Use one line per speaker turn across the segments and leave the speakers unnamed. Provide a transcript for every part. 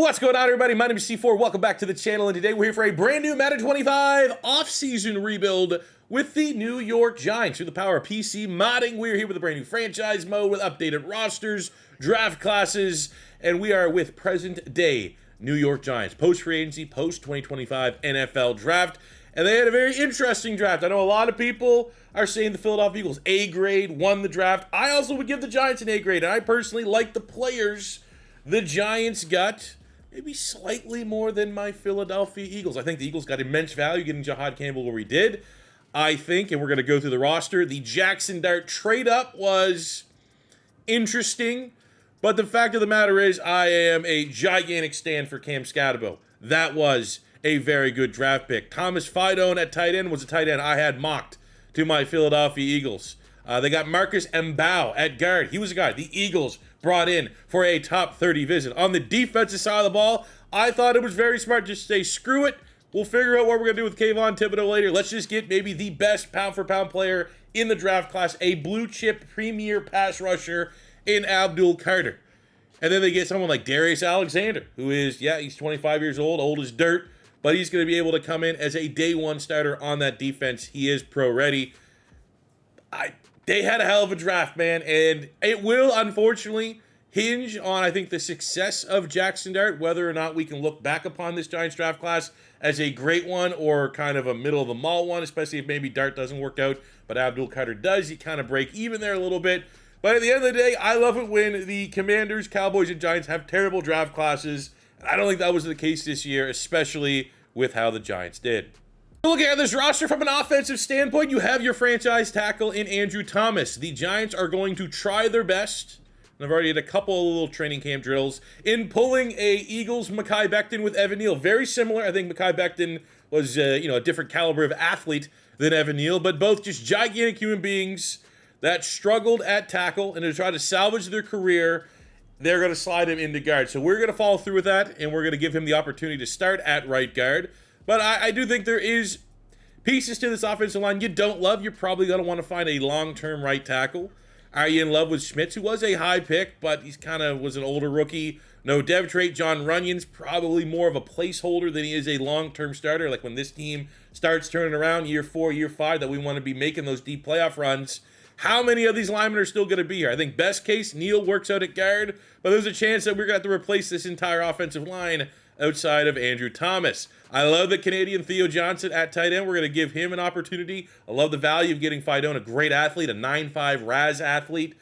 What's going on, everybody? My name is C4. Welcome back to the channel, and today we're here for a brand new Madden 25 off-season rebuild with the New York Giants. Through the power of PC modding, we're here with a brand new franchise mode with updated rosters, draft classes, and we are with present-day New York Giants, post-free agency, post-2025 NFL draft, and they had a very interesting draft. I know a lot of people are saying the Philadelphia Eagles A grade won the draft. I also would give the Giants an A grade, and I personally like the players the Giants got. Maybe slightly more than my Philadelphia Eagles. I think the Eagles got immense value getting Jahad Campbell where we did. I think, and we're going to go through the roster, the Jaxson Dart trade-up was interesting. But the fact of the matter is, I am a gigantic stand for Cam Thibodeaux. That was a very good draft pick. Thomas Fidone at tight end was a tight end I had mocked to my Philadelphia Eagles. They got Marcus Mbao at guard. He was a guy the Eagles brought in for a top 30 visit. On the defensive side of the ball, I thought it was very smart just to say, screw it. We'll figure out what we're going to do with Kayvon Thibodeaux later. Let's just get maybe the best pound-for-pound player in the draft class, a blue-chip premier pass rusher in Abdul Carter. And then they get someone like Darius Alexander, who is, he's 25 years old as dirt, but he's going to be able to come in as a day one starter on that defense. He is pro-ready. They had a hell of a draft, man, and it will, unfortunately, hinge on, I think, the success of Jaxson Dart, whether or not we can look back upon this Giants draft class as a great one or kind of a middle-of-the-mall one, especially if maybe Dart doesn't work out, but Abdul Carter does. You kind of break even there a little bit. But at the end of the day, I love it when the Commanders, Cowboys, and Giants have terrible draft classes. I don't think that was the case this year, especially with how the Giants did. Looking at this roster from an offensive standpoint, you have your franchise tackle in Andrew Thomas. The Giants are going to try their best, and I've already had a couple of little training camp drills, in pulling a Eagles Mekhi Becton with Evan Neal. Very similar. I think Mekhi Becton was a different caliber of athlete than Evan Neal, but both just gigantic human beings that struggled at tackle, and to try to salvage their career, they're going to slide him into guard. So we're going to follow through with that, and we're going to give him the opportunity to start at right guard. But I do think there is pieces to this offensive line you don't love. You're probably going to want to find a long-term right tackle. Are you in love with Schmitz, who was a high pick, but he's was an older rookie? No dev trait. John Runyon's probably more of a placeholder than he is a long-term starter. Like when this team starts turning around year 4, year 5, that we want to be making those deep playoff runs. How many of these linemen are still going to be here? I think best case, Neal works out at guard, but there's a chance that we're going to have to replace this entire offensive line outside of Andrew Thomas. I love the Canadian Theo Johnson at tight end. We're going to give him an opportunity. I love the value of getting Fidone, a great athlete, a 9.5 RAS athlete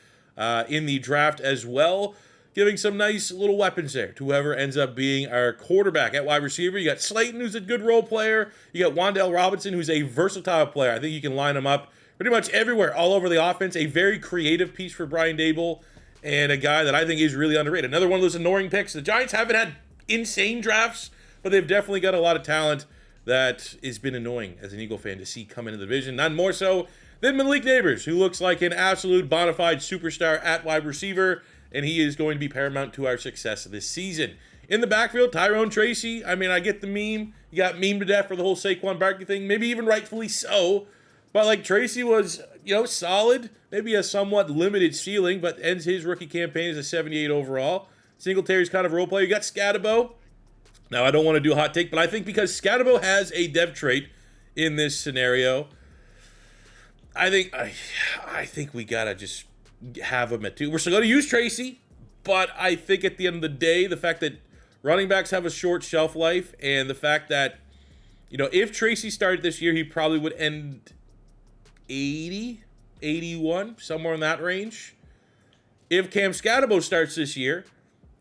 in the draft as well. Giving some nice little weapons there to whoever ends up being our quarterback. At wide receiver, you got Slayton, who's a good role player. You got Wan'Dale Robinson, who's a versatile player. I think you can line him up pretty much everywhere, all over the offense. A very creative piece for Brian Daboll, and a guy that I think is really underrated. Another one of those annoying picks. The Giants haven't had insane drafts, but they've definitely got a lot of talent that has been annoying as an Eagle fan to see come into the division. None more so than Malik Neighbors, who looks like an absolute bona fide superstar at wide receiver, and he is going to be paramount to our success this season. In the backfield, Tyrone Tracy. I mean, I get the meme. You got memed to death for the whole Saquon Barkley thing, maybe even rightfully so. But like Tracy was, solid, maybe a somewhat limited ceiling, but ends his rookie campaign as a 78 overall. Singletary's kind of a role player. You got Thibodeaux. Now, I don't want to do a hot take, but I think because Thibodeaux has a dev trait in this scenario, I think we got to just have him at 2. We're still going to use Tracy, but I think at the end of the day, the fact that running backs have a short shelf life, and the fact that, if Tracy started this year, he probably would end 80, 81, somewhere in that range. If Cam Thibodeaux starts this year,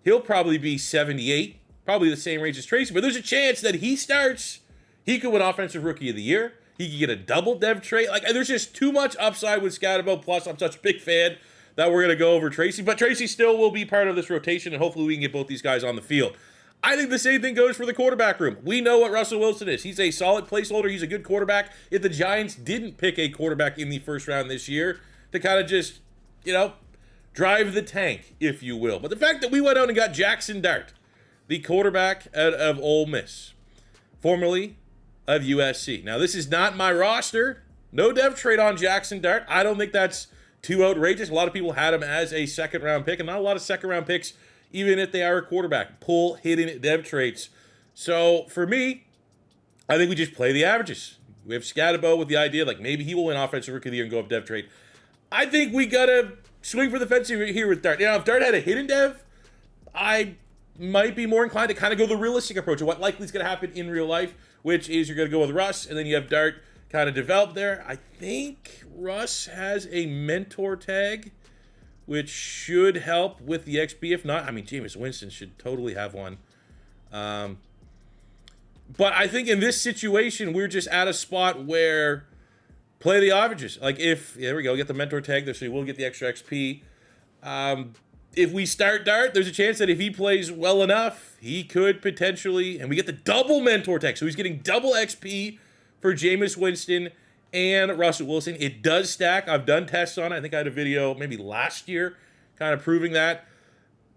he'll probably be 78, probably the same range as Tracy, but there's a chance that he starts, he could win Offensive Rookie of the Year. He could get a double dev trait. There's just too much upside with Thibodeaux, plus I'm such a big fan that we're going to go over Tracy, but Tracy still will be part of this rotation, and hopefully we can get both these guys on the field. I think the same thing goes for the quarterback room. We know what Russell Wilson is. He's a solid placeholder. He's a good quarterback. If the Giants didn't pick a quarterback in the first round this year to kind of just, drive the tank, if you will. But the fact that we went out and got Jaxson Dart, the quarterback out of Ole Miss, formerly of USC. Now, this is not my roster. No dev trade on Jaxson Dart. I don't think that's too outrageous. A lot of people had him as a second-round pick, and not a lot of second-round picks even if they are a quarterback. Pull hidden dev traits. So for me, I think we just play the averages. We have Thibodeaux with the idea like maybe he will win Offensive Rookie of the Year and go up dev trait. I think we gotta swing for the fence here with Dart. If Dart had a hidden dev, I might be more inclined to kind of go the realistic approach of what likely is going to happen in real life, which is you're going to go with Russ, and then you have Dart kind of develop there. I think Russ has a mentor tag, which should help with the XP. If not, I mean, Jameis Winston should totally have one. But I think in this situation, we're just at a spot where play the averages. Like there we go, get the mentor tag there, so you will get the extra XP. If we start Dart, there's a chance that if he plays well enough, he could potentially, and we get the double mentor tag. So he's getting double XP for Jameis Winston and Russell Wilson. It does stack. I've done tests on it. I think I had a video maybe last year kind of proving that.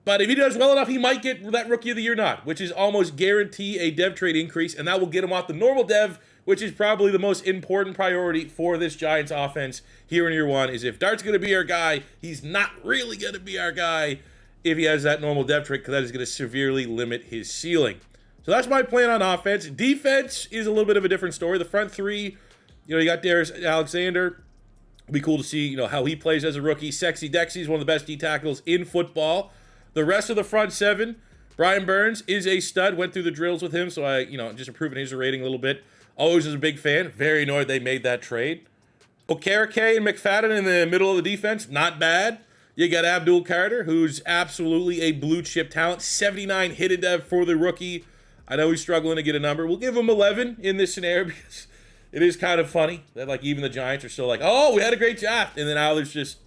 But if he does well enough, he might get that Rookie of the Year nod, which is almost guarantee a dev trade increase, and that will get him off the normal dev, which is probably the most important priority for this Giants offense here in year one, is if Dart's going to be our guy, he's not really going to be our guy if he has that normal dev trait, because that is going to severely limit his ceiling. So that's my plan on offense. Defense is a little bit of a different story. The front three, you got Darius Alexander. It'll be cool to see, how he plays as a rookie. Sexy Dexy is one of the best D tackles in football. The rest of the front seven, Brian Burns is a stud. Went through the drills with him, so I, just improving his rating a little bit. Always was a big fan. Very annoyed they made that trade. Okereke and McFadden in the middle of the defense, not bad. You got Abdul Carter, who's absolutely a blue chip talent. 79 hidden dev for the rookie. I know he's struggling to get a number. We'll give him 11 in this scenario because it is kind of funny that even the Giants are still like, oh, we had a great draft, and then now there's just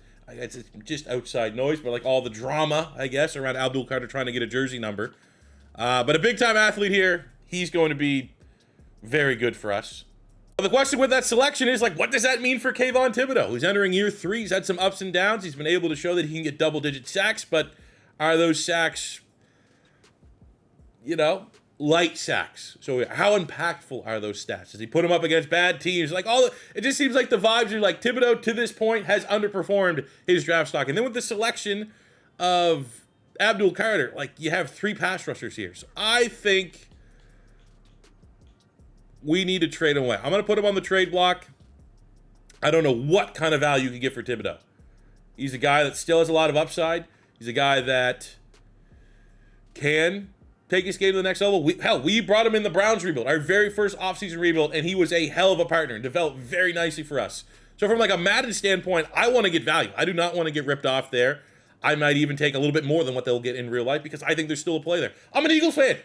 outside noise, but all the drama, I guess, around Abdul Carter trying to get a jersey number. But a big-time athlete here. He's going to be very good for us. Well, the question with that selection is, what does that mean for Kayvon Thibodeaux? He's entering year 3. He's had some ups and downs. He's been able to show that he can get double-digit sacks, but are those sacks, light sacks? So how impactful are those stats? Does he put them up against bad teams? It just seems like the vibes are Thibodeaux to this point has underperformed his draft stock. And then with the selection of Abdul Carter, you have 3 pass rushers here. So I think we need to trade him away. I'm going to put him on the trade block. I don't know what kind of value you can get for Thibodeaux. He's a guy that still has a lot of upside. He's a guy that can take his game to the next level. We brought him in the Browns rebuild, our very first offseason rebuild, and he was a hell of a partner and developed very nicely for us. So from a Madden standpoint, I want to get value. I do not want to get ripped off there. I might even take a little bit more than what they'll get in real life because I think there's still a play there. I'm an Eagles fan.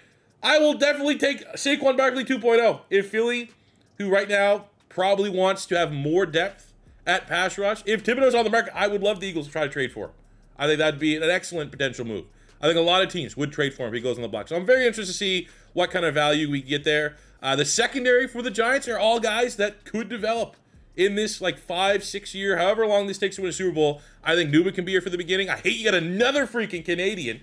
I will definitely take Saquon Barkley 2.0. If Philly, who right now probably wants to have more depth at pass rush, if Thibodeau's on the market, I would love the Eagles to try to trade for him. I think that'd be an excellent potential move. I think a lot of teams would trade for him if he goes on the block. So I'm very interested to see what kind of value we get there. The secondary for the Giants are all guys that could develop in this 5-6 year, however long this takes to win a Super Bowl. I think Newman can be here for the beginning. I hate you got another freaking Canadian.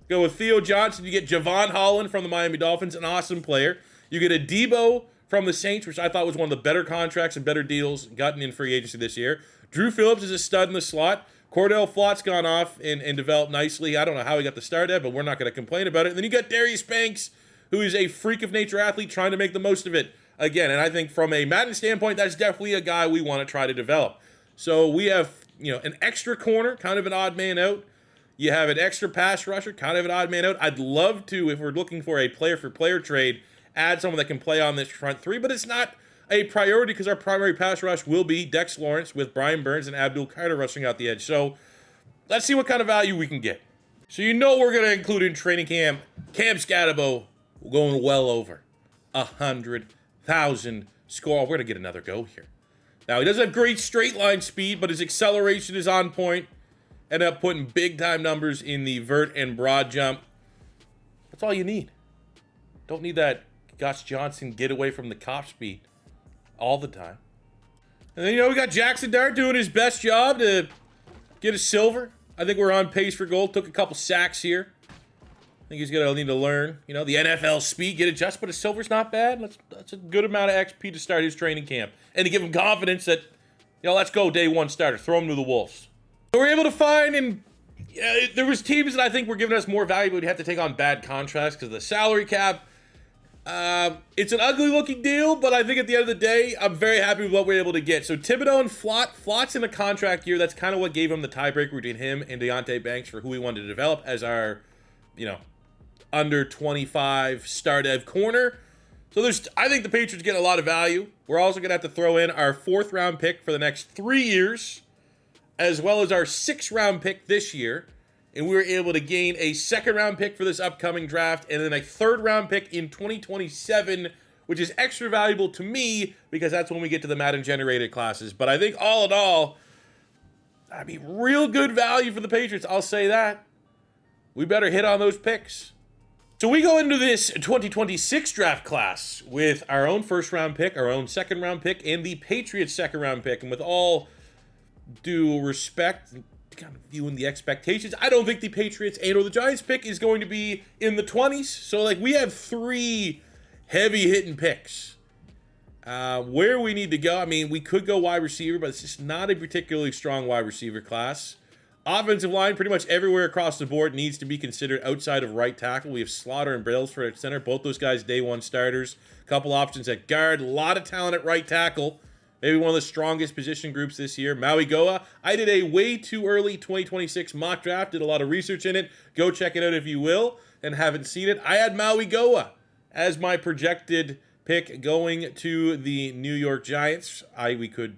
Go with Theo Johnson. You get Javon Holland from the Miami Dolphins, an awesome player. You get a Debo from the Saints, which I thought was one of the better contracts and better deals gotten in free agency this year. Drew Phillips is a stud in the slot. Cordell Flott's gone off and developed nicely. I don't know how he got the start at, but we're not going to complain about it. And then you got Darius Banks, who is a freak of nature athlete trying to make the most of it again. And I think from a Madden standpoint, that's definitely a guy we want to try to develop. So we have, an extra corner, kind of an odd man out. You have an extra pass rusher, kind of an odd man out. I'd love to, if we're looking for a player-for-player trade, add someone that can play on this front three, but it's not a priority because our primary pass rush will be Dexter Lawrence with Brian Burns and Abdul Carter rushing out the edge. So let's see what kind of value we can get. So we're going to include in training camp Cam Thibodeaux going well over 100,000 score. We're going to get another go here. Now, he doesn't have great straight line speed, but his acceleration is on point. End up putting big-time numbers in the vert and broad jump. That's all you need. Don't need that Gus Johnson get away from the cop speed all the time. And then, we got Jaxson Dart doing his best job to get a silver. I think we're on pace for gold. Took a couple sacks here. I think he's going to need to learn, the NFL speed, get adjusted, but a silver's not bad. That's a good amount of XP to start his training camp. And to give him confidence that, let's go day one starter. Throw him to the Wolves. So we're able to find and Yeah, there was teams that I think were giving us more value, but we'd have to take on bad contracts because of the salary cap. It's an ugly looking deal, but I think at the end of the day, I'm very happy with what we're able to get. So Thibodeaux and Flott. Flott's in a contract year. That's kind of what gave him the tiebreaker between him and Deontay Banks for who we wanted to develop as our, under 25 star dev corner. So I think the Patriots get a lot of value. We're also going to have to throw in our 4th round pick for the next 3 years, as well as our 6th round pick this year. And we were able to gain a 2nd round pick for this upcoming draft, and then a 3rd round pick in 2027, which is extra valuable to me because that's when we get to the Madden generated classes. But I think all in all, real good value for the Patriots. I'll say that. We better hit on those picks. So we go into this 2026 draft class with our own 1st round pick, our own 2nd round pick, and the Patriots 2nd round pick. And with all due respect, kind of viewing the expectations, I don't think the Patriots and or the Giants pick is going to be in the 20s. So we have 3 heavy hitting picks. Where we need to go, we could go wide receiver, but it's just not a particularly strong wide receiver class. Offensive line, pretty much everywhere across the board needs to be considered outside of right tackle. We have Slaughter and Brailsford at center. Both those guys day 1 starters. Couple options at guard. A lot of talent at right tackle. Maybe one of the strongest position groups this year. Maui Goa. I did a way too early 2026 mock draft. Did a lot of research in it. Go check it out if you will and haven't seen it. I had Maui Goa as my projected pick going to the New York Giants. We could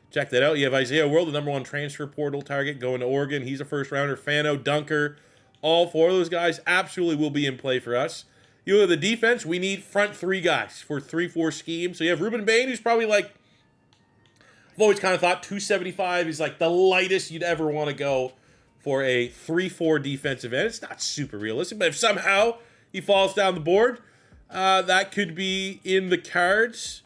check that out. You have Isaiah World, the number 1 transfer portal target, going to Oregon. He's a 1st rounder. Fano, Dunker, all 4 of those guys absolutely will be in play for us. You look at the defense, we need front 3 guys for 3-4 scheme. So you have Ruben Bain, who's probably I've always kind of thought 275 is the lightest you'd ever want to go for a 3-4 defensive end. It's not super realistic, but if somehow he falls down the board, that could be in the cards.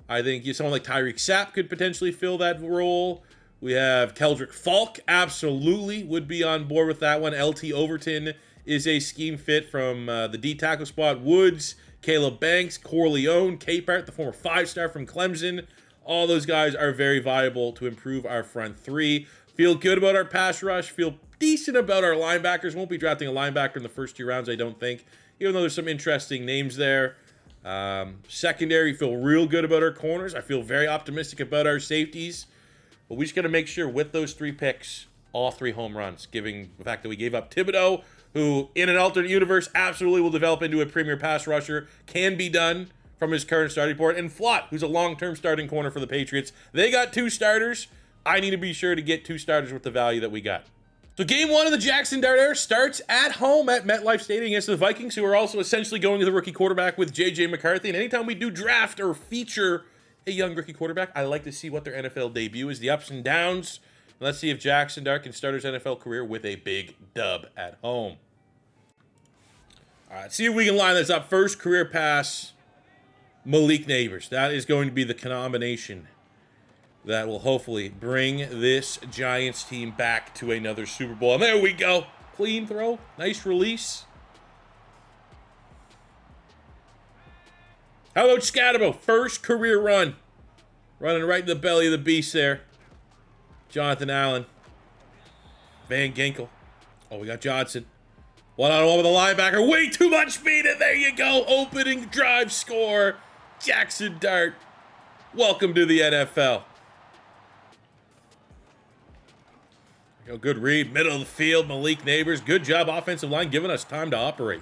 I think someone like Tyreek Sapp could potentially fill that role. We have Keldrick Falk, absolutely would be on board with that one. LT Overton is a scheme fit from the D tackle spot. Woods, Caleb Banks, Corleone, Capehart, the former 5-star from Clemson. All those guys are very viable to improve our front 3. Feel good about our pass rush. Feel decent about our linebackers. Won't be drafting a linebacker in the first 2 rounds, I don't think, even though there's some interesting names there. Secondary, feel real good about our corners. I feel very optimistic about our safeties. But we just got to make sure with those 3 picks, all 3 home runs, given the fact that we gave up Thibodeaux, who in an alternate universe absolutely will develop into a premier pass rusher, can be done from his current starting point, and Flott, who's a long-term starting corner for the Patriots. They got 2 starters. I need to be sure to get 2 starters with the value that we got. So game 1 of the Jaxson Dart Era starts at home at MetLife Stadium against the Vikings, who are also essentially going to the rookie quarterback with J.J. McCarthy. And anytime we do draft or feature a young rookie quarterback, I like to see what their NFL debut is, the ups and downs. And let's see if Jaxson Dart can start his NFL career with a big dub at home. All right, see if we can line this up. First career pass, Malik Neighbors. That is going to be the combination that will hopefully bring this Giants team back to another Super Bowl. And there we go. Clean throw. Nice release. How about Scatterbo? First career run. Running right in the belly of the beast there. Jonathan Allen. Van Ginkel. Oh, we got Johnson. 1-on-1 with a linebacker. Way too much speed, and there you go. Opening drive score. Jaxson Dart. Welcome to the NFL. Good read, middle of the field, Malik Neighbors. Good job, offensive line, giving us time to operate.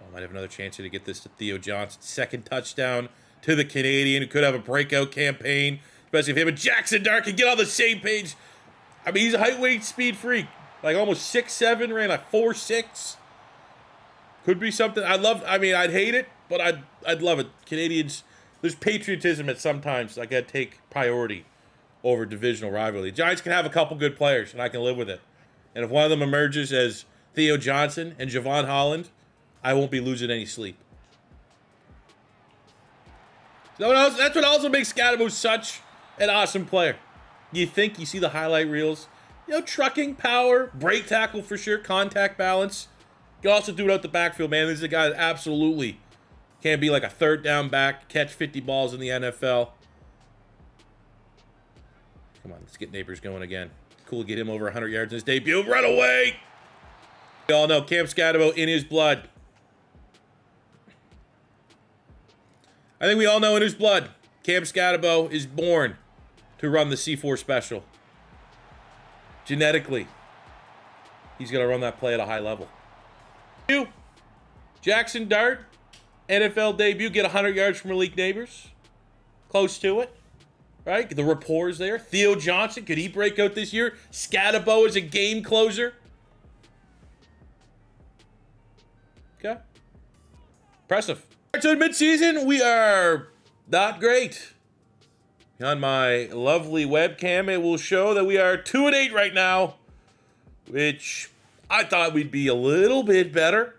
Oh, might have another chance here to get this to Theo Johnson. 2nd touchdown to the Canadian, who could have a breakout campaign, especially if him and Jaxson Dart can get on the same page. He's a height, weight, speed freak. Almost 6'7", ran 4'6". Could be something. I'd hate it, but I'd love it. Canadians... There's patriotism at sometimes. I got to take priority over divisional rivalry. The Giants can have a couple good players, and I can live with it. And if one of them emerges as Theo Johnson and Javon Holland, I won't be losing any sleep. That's what also makes Scatterbo such an awesome player. You see the highlight reels. Trucking, power, break tackle for sure, contact balance. You can also do it out the backfield, man. This is a guy that absolutely can be like a 3rd down back, catch 50 balls in the NFL. Come on, let's get Neighbors going again. Cool, get him over 100 yards in his debut. Run away! We all know Cam Thibodeaux in his blood. I think we all know in his blood, Cam Thibodeaux is born to run the C4 special. Genetically, he's going to run that play at a high level. Jaxson Dart, NFL debut, get 100 yards from Malik Neighbors. Close to it, right? The rapport is there. Theo Johnson, could he break out this year? Thibodeaux is a game closer. Okay. Impressive. So in midseason, we are not great. On my lovely webcam, it will show that we are 2-8 right now, which I thought we'd be a little bit better.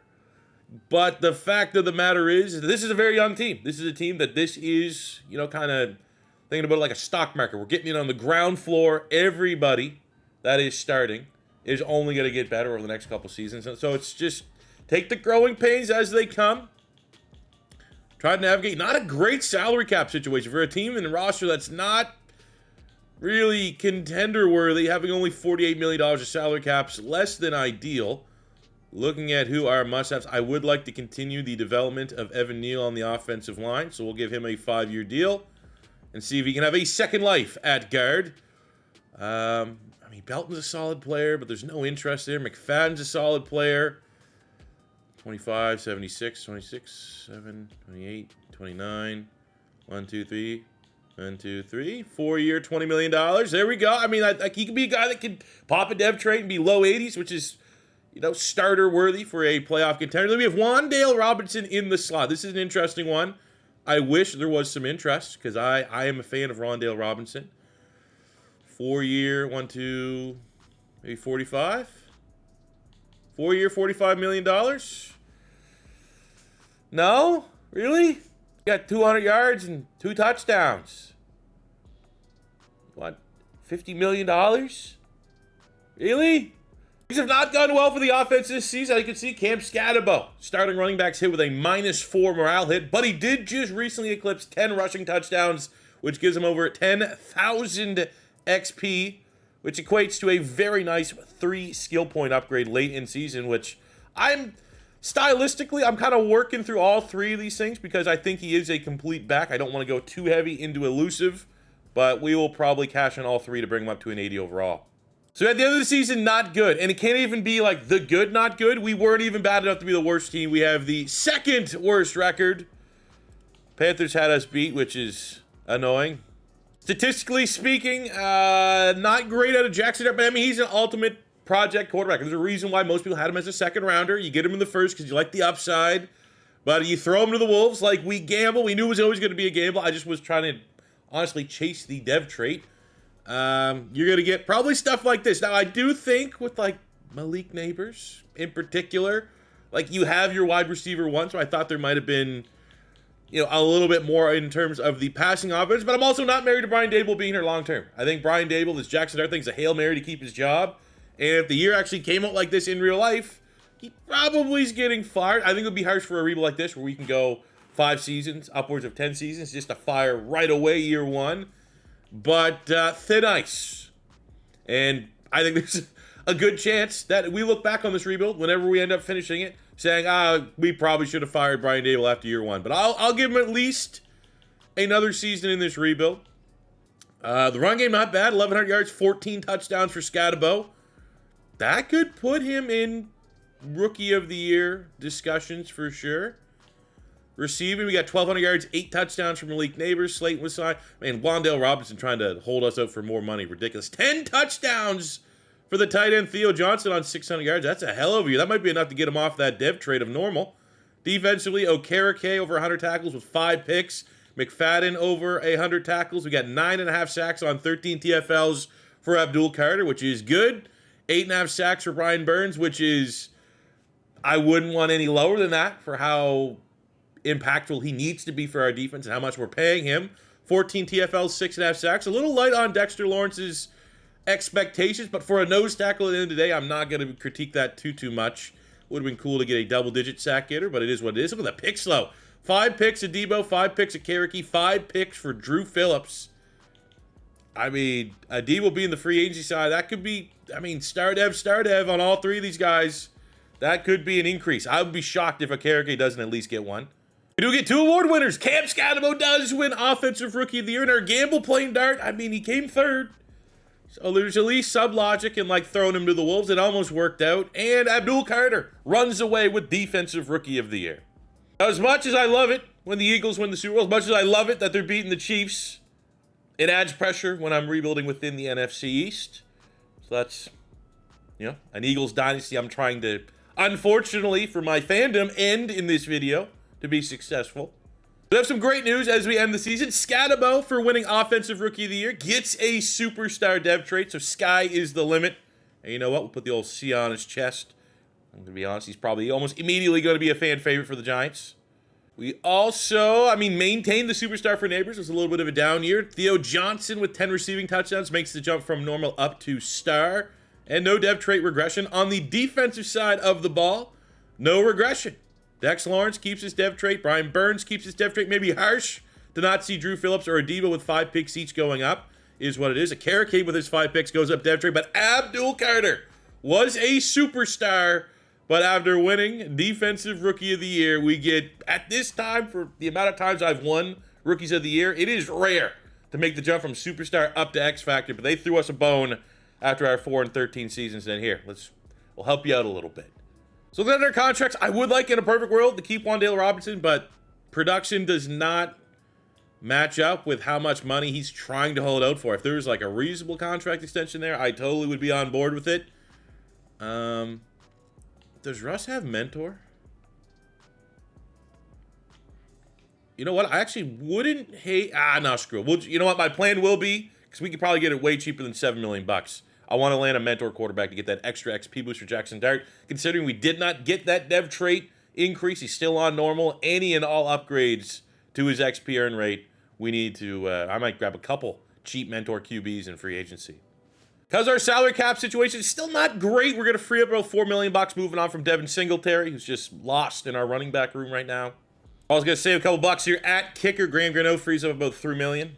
But the fact of the matter is, this is a very young team. This is a team that this is, you know, kind of thinking about it like a stock market. We're getting in on the ground floor. Everybody that is starting is only going to get better over the next couple seasons. And so it's just take the growing pains as they come. Try to navigate. Not a great salary cap situation for a team in the roster that's not really contender-worthy, having only $48 million of salary caps, less than ideal. Looking at who our must-haves, I would like to continue the development of Evan Neal on the offensive line, so we'll give him a 5-year deal and see if he can have a second life at guard. I mean, Belton's a solid player, but there's no interest there. McFadden's a solid player. 25, 76, 26, 7, 28, 29, 1, 2, 3, 1, 2, 3, 4-year, $20 million. There we go. I mean, he could be a guy that could pop a dev trade and be low 80s, which is, you know, starter worthy for a playoff contender. Then we have Wan'Dale Robinson in the slot. This is an interesting one. I wish there was some interest because I am a fan of Wan'Dale Robinson. 4-year, 1, 2, maybe 45. 4-year, $45 million? No? Really? Got 200 yards and 2 touchdowns. What? $50 million? Really? Things have not gone well for the offense this season. You can see Cam Thibodeaux, starting running backs, hit with a -4 morale hit, but he did just recently eclipse 10 rushing touchdowns, which gives him over 10,000 XP, which equates to a very nice 3 skill point upgrade late in season, which I'm kind of working through all 3 of these things because I think he is a complete back. I don't want to go too heavy into elusive, but we will probably cash in all 3 to bring him up to an 80 overall. So at the end of the season, not good. And it can't even be like the good, not good. We weren't even bad enough to be the worst team. We have the 2nd worst record. Panthers had us beat, which is annoying. Statistically speaking, not great out of Jaxson, but I mean, he's an ultimate project quarterback. There's a reason why most people had him as a 2nd rounder. You get him in the 1st because you like the upside, but you throw him to the Wolves like we gamble. We knew it was always going to be a gamble. I just was trying to honestly chase the dev trait. You're going to get probably stuff like this. Now, I do think with like Malik Neighbors in particular, like you have your wide receiver 1, so I thought there might have been, you know, a little bit more in terms of the passing offense, but I'm also not married to Brian Daboll being here long term. I think Brian Daboll, this Jaxson Dart thing, is a Hail Mary to keep his job. And if the year actually came out like this in real life, he probably is getting fired. I think it would be harsh for a rebuild like this where we can go 5 seasons, upwards of 10 seasons, just to fire right away year 1. But thin ice. And I think there's a good chance that we look back on this rebuild whenever we end up finishing it, saying, we probably should have fired Brian Daboll after year 1. But I'll give him at least another season in this rebuild. The run game, not bad. 1,100 yards, 14 touchdowns for Thibodeaux. That could put him in Rookie of the Year discussions for sure. Receiving, we got 1,200 yards, 8 touchdowns from Malik Neighbors. Slayton was signed. Man, Wan'Dale Robinson trying to hold us out for more money. Ridiculous. 10 touchdowns for the tight end Theo Johnson on 600 yards. That's a hell of a year. That might be enough to get him off that dev trade of normal. Defensively, Okereke over 100 tackles with 5 picks. McFadden over 100 tackles. We got 9.5 sacks on 13 TFLs for Abdul Carter, which is good. 8.5 sacks for Brian Burns, which is, I wouldn't want any lower than that for how impactful he needs to be for our defense and how much we're paying him. 14 TFLs, 6.5 sacks. A little light on Dexter Lawrence's expectations, but for a nose tackle at the end of the day, I'm not going to critique that too much. Would have been cool to get a double-digit sack getter, but it is what it is. Look at the picks, though. 5 picks at Debo, 5 picks at Kereke, 5 picks for Drew Phillips. I mean, Debo being the free agency side, that could be, I mean, star dev on all three of these guys. That could be an increase. I would be shocked if Okereke doesn't at least get one. We do get 2 award winners. Cam Scatterbo does win Offensive Rookie of the Year. And our gamble playing dart, I mean, he came third. So there's at least some logic in like throwing him to the Wolves. It almost worked out. And Abdul Carter runs away with Defensive Rookie of the Year. As much as I love it when the Eagles win the Super Bowl, as much as I love it that they're beating the Chiefs, it adds pressure when I'm rebuilding within the NFC East. So that's, you know, an Eagles dynasty I'm trying to, unfortunately for my fandom, end in this video to be successful. We have some great news as we end the season. Scatterbo, for winning Offensive Rookie of the Year, gets a superstar dev trait, so sky is the limit. And you know what? We'll put the old C on his chest. I'm going to be honest, he's probably almost immediately going to be a fan favorite for the Giants. We also, I mean, maintained the superstar for Neighbors. It was a little bit of a down year. Theo Johnson with 10 receiving touchdowns makes the jump from normal up to star. And no dev trait regression. On the defensive side of the ball, no regression. Dexter Lawrence keeps his dev trait. Brian Burns keeps his dev trait. Maybe harsh to not see Drew Phillips or Debo with 5 picks each going up is what it is. Okereke with his 5 picks goes up dev trait. But Abdul Carter was a superstar. But after winning Defensive Rookie of the Year, we get, at this time, for the amount of times I've won Rookies of the Year, it is rare to make the jump from Superstar up to X Factor. But they threw us a bone after our 4-13 seasons. Then here, we'll help you out a little bit. So then our contracts, I would like in a perfect world to keep Wan'Dale Robinson, but production does not match up with how much money he's trying to hold out for. If there was like a reasonable contract extension there, I totally would be on board with it. Does Russ have mentor? You know what? I actually wouldn't hate. No, screw it. You know what? My plan will be, because we could probably get it way cheaper than $7 million. I want to land a mentor quarterback to get that extra XP boost for Jaxson Dart. Considering we did not get that dev trait increase, he's still on normal. Any and all upgrades to his XP earn rate, we need to. I might grab a couple cheap mentor QBs in free agency. Because our salary cap situation is still not great, we're going to free up about $4 million moving on from Devin Singletary, who's just lost in our running back room right now. I was going to save a couple bucks here at kicker. Graham Gano frees up about $3 million.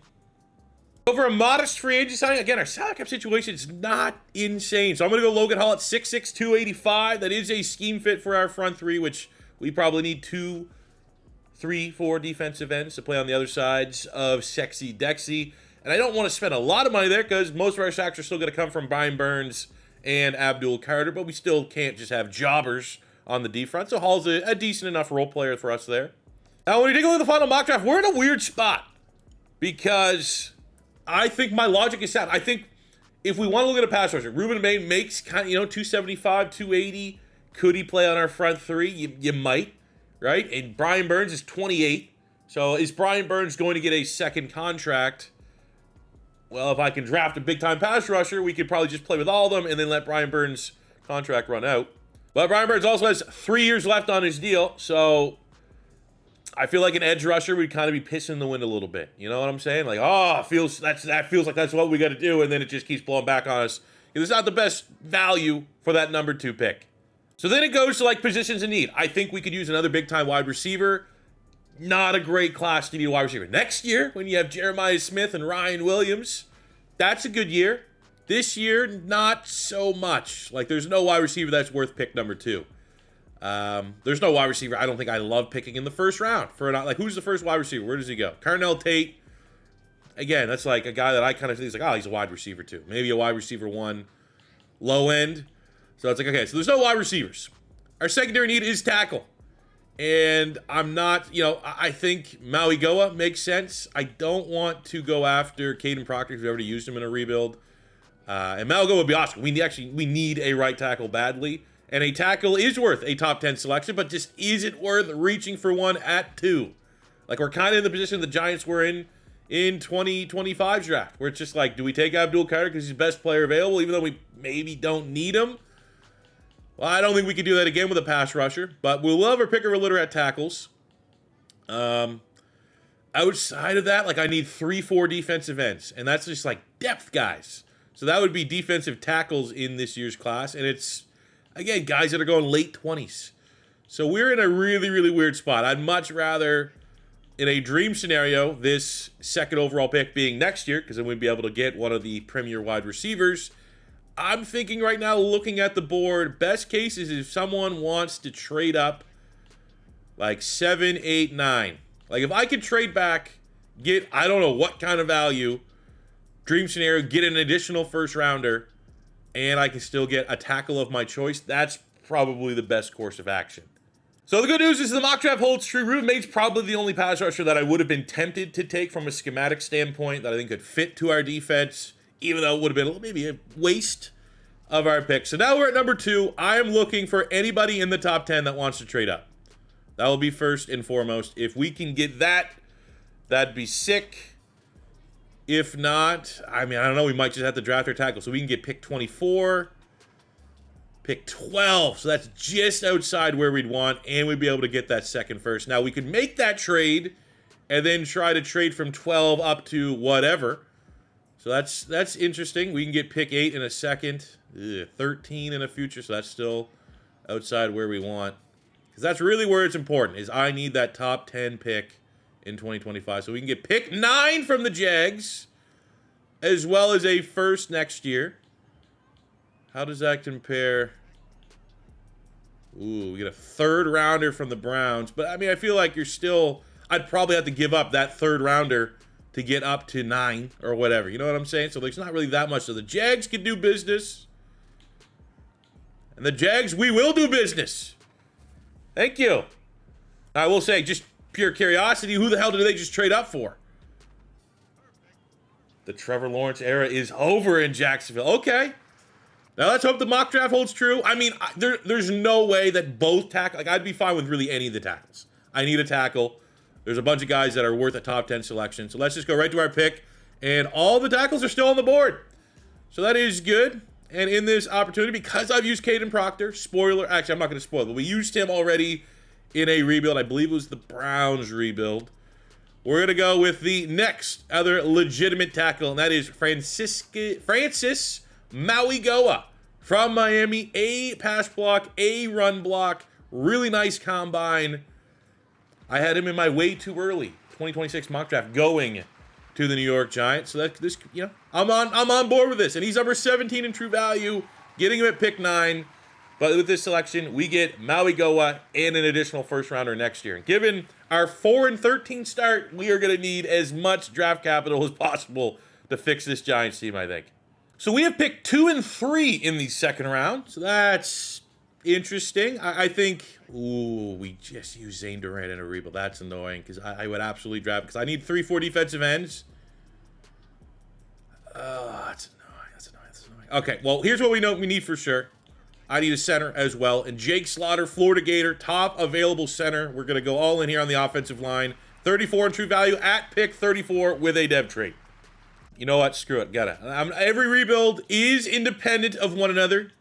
Over a modest free agent signing, again, our salary cap situation is not insane. So I'm going to go Logan Hall at 6'6", 285. That is a scheme fit for our front three, which we probably need 2, 3, 4 defensive ends to play on the other sides of Sexy Dexy. And I don't want to spend a lot of money there because most of our sacks are still going to come from Brian Burns and Abdul Carter, but we still can't just have jobbers on the D front. So Hall's a decent enough role player for us there. Now, when you take a look at the final mock draft, we're in a weird spot because I think my logic is sound. I think if we want to look at a pass rusher, Ruben May makes kind of, 275, 280. Could he play on our front three? You might, right? And Brian Burns is 28. So is Brian Burns going to get a second contract? Well, if I can draft a big-time pass rusher, we could probably just play with all of them and then let Brian Burns' contract run out. But Brian Burns also has 3 years left on his deal, so I feel like an edge rusher would kind of be pissing the wind a little bit. You know what I'm saying? Like, that feels like that's what we got to do, and then it just keeps blowing back on us. It's not the best value for that number 2 pick. So then it goes to like positions in need. I think we could use another big-time wide receiver. Not a great class to need a wide receiver. Next year, when you have Jeremiah Smith and Ryan Williams, that's a good year. This year, not so much. Like, there's no wide receiver that's worth pick number 2. There's no wide receiver I don't think I love picking in the first round. Who's the first wide receiver? Where does he go? Carnell Tate. Again, that's like a guy that I kind of think is like, he's a wide receiver 2. Maybe a wide receiver 1, low end. So it's like, okay, so there's no wide receivers. Our secondary need is tackle. And I'm not, I think Maui Goa makes sense. I don't want to go after Caden Proctor if we've already used him in a rebuild. And Maui Goa would be awesome. We need a right tackle badly. And a tackle is worth a top 10 selection, but just isn't worth reaching for one at 2. Like, we're kind of in the position the Giants were in 2025's draft, where it's just like, do we take Abdul Carter because he's the best player available, even though we maybe don't need him? Well, I don't think we could do that again with a pass rusher, but we'll have our pick or litter at tackles. Outside of that, I need 3, 4 defensive ends, and that's just depth guys. So that would be defensive tackles in this year's class, and it's, again, guys that are going late 20s. So we're in a really, really weird spot. I'd much rather in a dream scenario, this second overall pick being next year, because then we'd be able to get one of the premier wide receivers. I'm thinking right now, looking at the board, best case is if someone wants to trade up like 7, 8, 9. Like if I could trade back, get, I don't know what kind of value, dream scenario, get an additional first rounder, and I can still get a tackle of my choice, that's probably the best course of action. So the good news is the mock draft holds true. Ruben Made's probably the only pass rusher that I would have been tempted to take from a schematic standpoint that I think could fit to our defense, even though it would have been maybe a waste of our pick. So now we're at number 2. I am looking for anybody in the top 10 that wants to trade up. That will be first and foremost. If we can get that, that'd be sick. If not, I mean, I don't know. We might just have to draft our tackle. So we can get pick 24. Pick 12, so that's just outside where we'd want, and we'd be able to get that second first. Now, we could make that trade and then try to trade from 12 up to whatever. So that's interesting. We can get pick 8 in a second, 13 in a future, so that's still outside where we want. Because that's really where it's important, is I need that top 10 pick in 2025. So we can get pick 9 from the Jags, as well as a first next year. How does that compare? Ooh, we get a third rounder from the Browns. But, I mean, I feel like you're still... I'd probably have to give up that third rounder to get up to 9 or whatever. You know what I'm saying? So, there's not really that much. So, the Jags can do business. And the Jags, we will do business. Thank you. I will say, just pure curiosity, who the hell did they just trade up for? The Trevor Lawrence era is over in Jacksonville. Okay. Now, let's hope the mock draft holds true. I mean, there's no way that both tackle... Like, I'd be fine with really any of the tackles. I need a tackle. There's a bunch of guys that are worth a top 10 selection. So, let's just go right to our pick. And all the tackles are still on the board. So, that is good. And in this opportunity, because I've used Caden Proctor, spoiler... Actually, I'm not going to spoil it, but we used him already in a rebuild. I believe it was the Browns rebuild. We're going to go with the next other legitimate tackle, and that is Francis Mauigoa from Miami. A pass block, a run block, really nice combine. I had him in my way too early 2026 mock draft going to the New York Giants. So that this, you know, I'm on board with this. And he's number 17 in true value, getting him at pick 9. But with this selection, we get Mauigoa and an additional first rounder next year. And given our 4-13 start, we are going to need as much draft capital as possible to fix this Giants team, I think. So we have picked 2 and 3 in the second round. So that's interesting. I think, ooh, we just used Zane Durant in a rebuild. That's annoying because I would absolutely draft because I need 3-4 defensive ends. That's annoying. Okay, well, here's what we know we need for sure. I need a center as well. And Jake Slaughter, Florida Gator, top available center. We're going to go all in here on the offensive line. 34 in true value at pick 34 with a dev trait. You know what? Screw it. Every rebuild is independent of one another.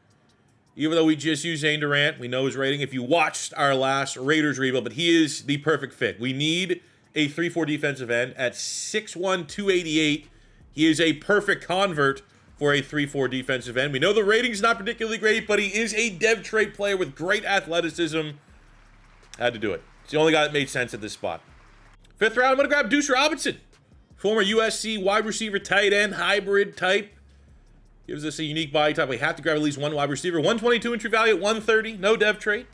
Even though we just used Zane Durant, we know his rating. If you watched our last Raiders rebuild, but he is the perfect fit. We need a 3-4 defensive end at 6'1", 288. He is a perfect convert for a 3-4 defensive end. We know the rating's not particularly great, but he is a dev trait player with great athleticism. Had to do it. It's the only guy that made sense at this spot. 5th round, I'm going to grab Deuce Robinson. Former USC wide receiver, tight end, hybrid type. Gives us a unique body type. We have to grab at least one wide receiver. 122 in true value at 130. No dev trait.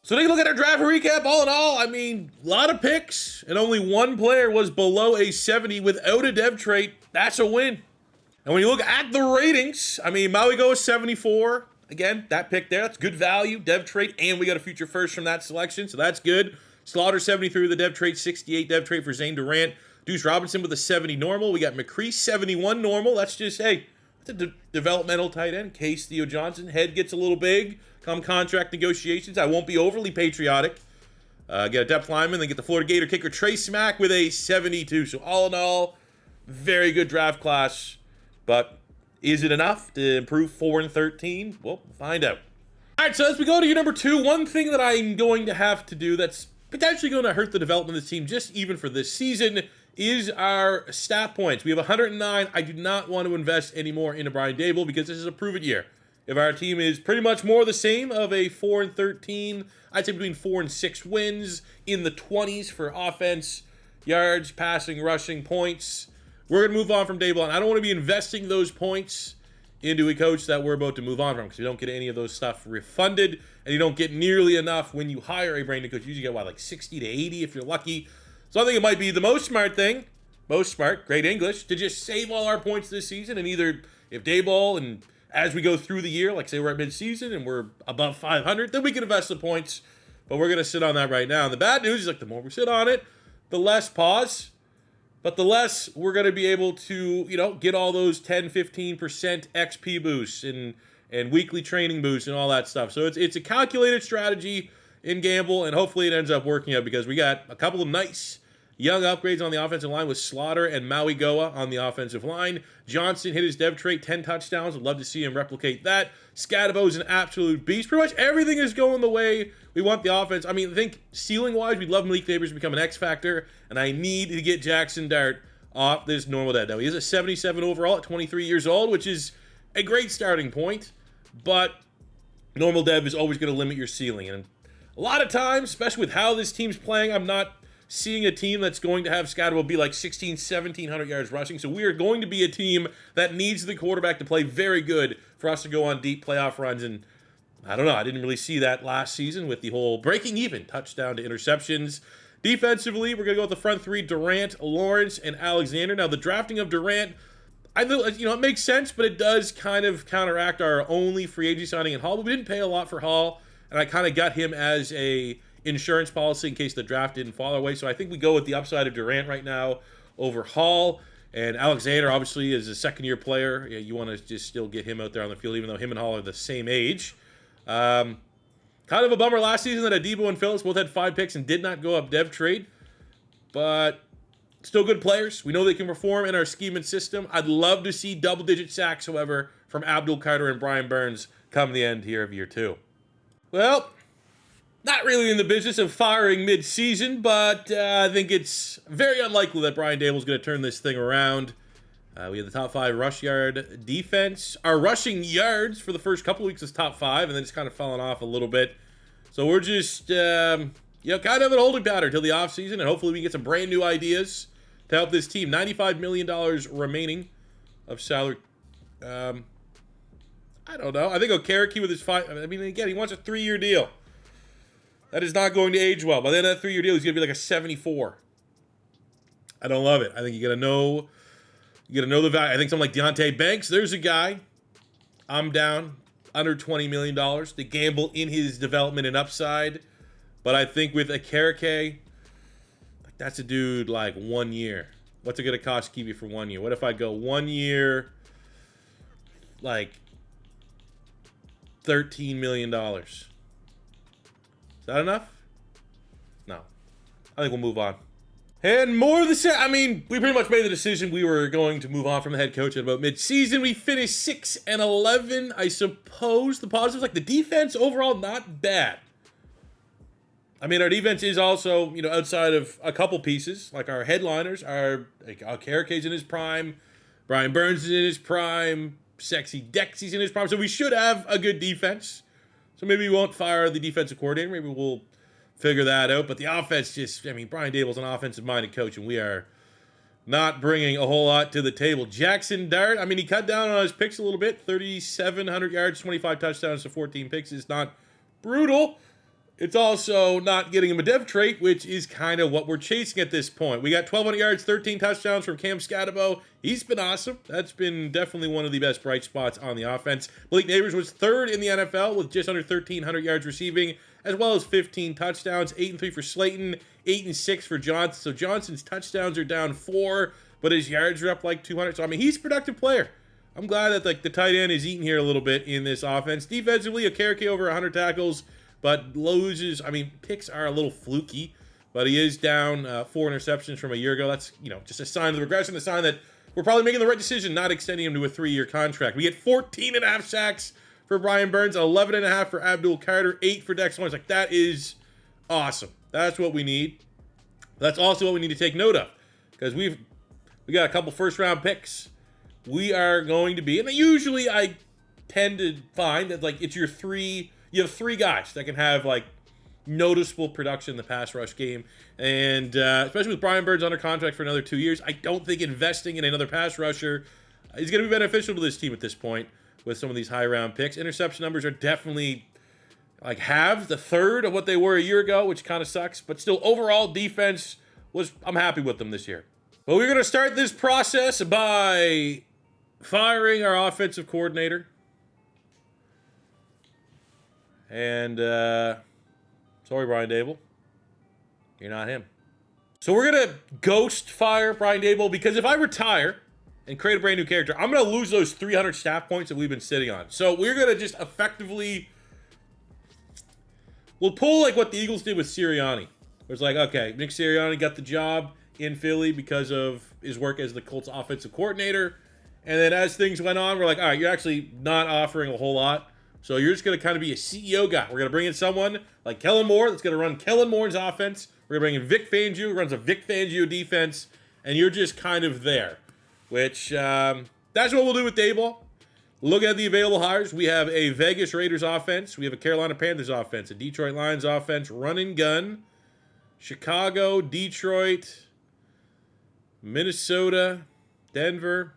So take a look at our draft recap. All in all, I mean, a lot of picks. And only one player was below a 70 without a dev trait. That's a win. And when you look at the ratings, I mean, Mauigoa is 74. Again, that pick there, that's good value. Dev trait, and we got a future first from that selection. So that's good. Slaughter 73 with the dev trait. 68 dev trait for Zane Durant. Deuce Robinson with a 70 normal. We got McCree 71 normal. That's just, hey, that's a developmental tight end. Case Theo Johnson. Head gets a little big. Come contract negotiations. I won't be overly patriotic. Get a depth lineman. Then get the Florida Gator kicker Trey Smack with a 72. So all in all, very good draft class. But is it enough to improve 4-13? Well, we'll find out. All right, so as we go to your number 2, one thing that I'm going to have to do that's potentially going to hurt the development of this team just even for this season is our stat points. We have 109. I do not want to invest any more into Brian Daboll because this is a prove-it year. If our team is pretty much more the same of a 4-13, I'd say between 4 and 6 wins in the 20s for offense, yards, passing, rushing, points. We're going to move on from Daboll, and I don't want to be investing those points into a coach that we're about to move on from, because you don't get any of those stuff refunded, and you don't get nearly enough when you hire a brand new coach. You usually get, what, like 60 to 80 if you're lucky. So I think it might be the most smart thing, great English, to just save all our points this season, and either if Daboll, and as we go through the year, like say we're at mid-season and we're above 500, then we can invest the points, but we're going to sit on that right now. And the bad news is, like, the more we sit on it, the less pause, but the less we're going to be able to, get all those 10, 15% XP boosts and weekly training boosts and all that stuff. So it's a calculated strategy in gamble, and hopefully it ends up working out, because we got a couple of nice young upgrades on the offensive line with Slaughter and Maui Goa on the offensive line. Jaxson hit his dev trait, 10 touchdowns. I'd love to see him replicate that. Thibodeaux's an absolute beast. Pretty much everything is going the way we want the offense. I mean, I think ceiling-wise, we'd love Malik Nabers to become an X factor, and I need to get Jaxson Dart off this normal dev. Now, he is a 77 overall at 23 years old, which is a great starting point, but normal dev is always going to limit your ceiling. And a lot of times, especially with how this team's playing, I'm not seeing a team that's going to have Thibodeaux be like 1,700 yards rushing. So we are going to be a team that needs the quarterback to play very good for us to go on deep playoff runs. And I don't know, I didn't really see that last season with the whole breaking even touchdown to interceptions. Defensively, we're going to go with the front three, Durant, Lawrence, and Alexander. Now, the drafting of Durant, I know, it makes sense, but it does kind of counteract our only free agent signing in Hall. But we didn't pay a lot for Hall, and I kind of got him as a insurance policy in case the draft didn't fall our way. So I think we go with the upside of Durant right now over Hall. And Alexander, obviously, is a second-year player. You want to just still get him out there on the field, even though him and Hall are the same age. Kind of a bummer last season that Adebo and Phillips both had 5 picks and did not go up dev trade. But still good players. We know they can perform in our scheme and system. I'd love to see double-digit sacks, however, from Abdul Carter and Brian Burns come the end here of year 2. Well, not really in the business of firing mid-season, but I think it's very unlikely that Brian Daboll's going to turn this thing around. We have the top 5 rush yard defense. Our rushing yards for the first couple of weeks is top 5, and then it's kind of fallen off a little bit. So we're just, kind of an holding pattern till the offseason, and hopefully we can get some brand new ideas to help this team. $95 million remaining of salary. I don't know. I think Okereke with his 5, again, he wants a 3-year deal. That is not going to age well. By the end of that 3-year deal, he's going to be like a 74. I don't love it. I think you got to know the value. I think something like Deonte Banks, there's a guy. I'm down under $20 million to gamble in his development and upside. But I think with Okereke, that's a dude like 1 year. What's it going to cost Kiwi for 1 year? What if I go 1 year, like $13 million? Is that enough? No. I think we'll move on. And more of the same. We pretty much made the decision we were going to move on from the head coach at about mid-season. We finished 6-11. I suppose the positives, like the defense overall, not bad. Our defense is also, outside of a couple pieces, like our headliners are, like, Okereke's in his prime, Brian Burns is in his prime, Sexy Dexy's in his prime, so we should have a good defense. So maybe we won't fire the defensive coordinator, maybe we'll figure that out, but the offense just, Brian Daboll's an offensive-minded coach, and we are not bringing a whole lot to the table. Jaxson Dart, he cut down on his picks a little bit, 3,700 yards, 25 touchdowns to 14 picks is not brutal. It's also not getting him a dev trait, which is kind of what we're chasing at this point. We got 1,200 yards, 13 touchdowns from Cam Thibodeaux. He's been awesome. That's been definitely one of the best bright spots on the offense. Malik Nabers was 3rd in the NFL with just under 1,300 yards receiving, as well as 15 touchdowns, 8-3 for Slayton, 8-6 for Johnson. So Johnson's touchdowns are down 4, but his yards are up like 200. So, he's a productive player. I'm glad that the tight end is eating here a little bit in this offense. Defensively, Okereke over 100 tackles, but loses. Picks are a little fluky, but he is down 4 interceptions from a year ago. That's, just a sign of the regression, a sign that we're probably making the right decision not extending him to a 3-year contract. We get 14.5 sacks for Brian Burns, 11.5 for Abdul Carter, 8 for Dexter Lawrence. That is awesome. That's what we need. That's also what we need to take note of, because we got a couple first-round picks. We are going to be, and usually I tend to find that it's your 3. You have 3 guys that can have noticeable production in the pass rush game. And especially with Brian Burns under contract for another 2 years, I don't think investing in another pass rusher is going to be beneficial to this team at this point with some of these high-round picks. Interception numbers are definitely like half, the third of what they were a year ago, which kind of sucks. But still, overall defense I'm happy with them this year. But we're going to start this process by firing our offensive coordinator. And, sorry, Brian Daboll. You're not him. So we're going to ghost fire Brian Daboll, because if I retire and create a brand new character, I'm going to lose those 300 staff points that we've been sitting on. So we're going to just effectively... We'll pull like what the Eagles did with Sirianni. It was like, okay, Nick Sirianni got the job in Philly because of his work as the Colts offensive coordinator. And then as things went on, we're like, all right, you're actually not offering a whole lot. So you're just going to kind of be a CEO guy. We're going to bring in someone like Kellen Moore that's going to run Kellen Moore's offense. We're going to bring in Vic Fangio, who runs a Vic Fangio defense. And you're just kind of there. Which, that's what we'll do with Daboll. Look at the available hires. We have a Vegas Raiders offense. We have a Carolina Panthers offense. A Detroit Lions offense. Run and gun. Chicago, Detroit, Minnesota, Denver.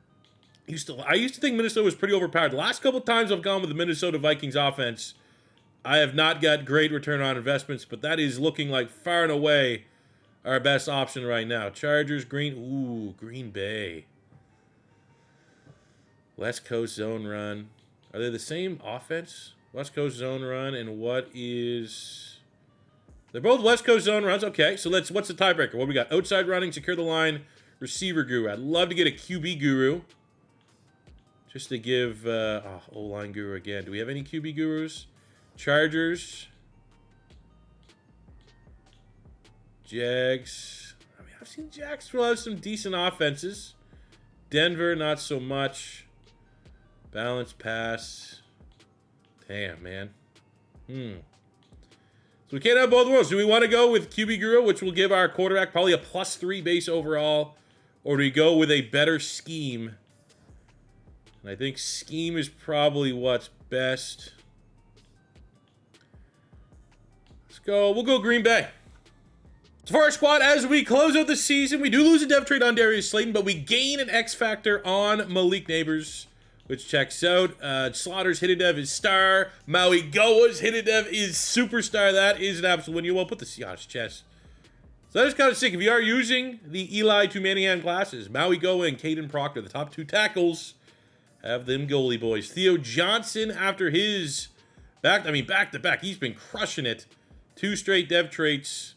I used to think Minnesota was pretty overpowered. The last couple of times I've gone with the Minnesota Vikings offense, I have not got great return on investments, but that is looking like far and away our best option right now. Chargers, Green Bay. West Coast zone run. Are they the same offense? West Coast zone run, and what is... They're both West Coast zone runs. Okay, so what's the tiebreaker? What we got? Outside running, secure the line, receiver guru. I'd love to get a QB guru. Just to give... O-line guru again. Do we have any QB gurus? Chargers. Jags. I mean, I've seen Jacksonville have some decent offenses. Denver, not so much. Balance pass. Damn, man. So we can't have both worlds. Do we want to go with QB Guru, which will give our quarterback probably a +3 base overall? Or do we go with a better scheme? And I think scheme is probably what's best. We'll go Green Bay. So for our squad, as we close out the season, we do lose a dev trade on Darius Slayton, but we gain an X factor on Malik Neighbors, which checks out. Slaughter's hidden dev is star. Maui Goa's hidden dev is superstar. That is an absolute win. You won't put the C on his chest. So that is kind of sick. If you are using the Eli to Manningham glasses, Maui Goa and Caden Proctor, the top 2 tackles, have them goalie boys. Theo Johnson, after his back-to-back, he's been crushing it. 2 straight dev traits.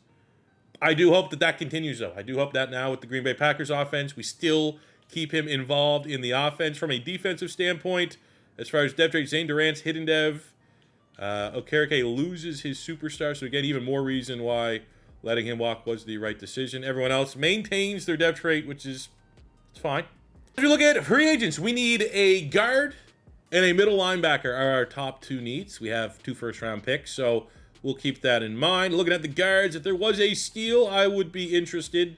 I do hope that continues, though. I do hope that now with the Green Bay Packers offense, we still keep him involved in the offense from a defensive standpoint. As far as dev trait, Zane Durant's hidden dev. Okereke loses his superstar, so again, even more reason why letting him walk was the right decision. Everyone else maintains their dev trait, which is it's fine. If you look at free agents, we need a guard and a middle linebacker are our top 2 needs. We have 2 first-round picks, so we'll keep that in mind. Looking at the guards, if there was a steal, I would be interested.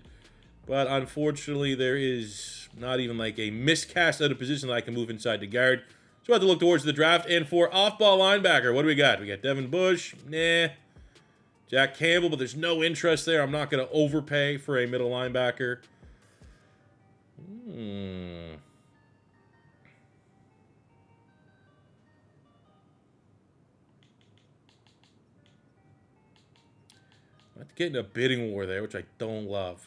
But unfortunately, there is not even like a miscast out of position that I can move inside the guard. So I have to look towards the draft. And for off-ball linebacker, what do we got? We got Devin Bush. Nah. Jack Campbell, but there's no interest there. I'm not going to overpay for a middle linebacker. I'm getting a bidding war there, which I don't love.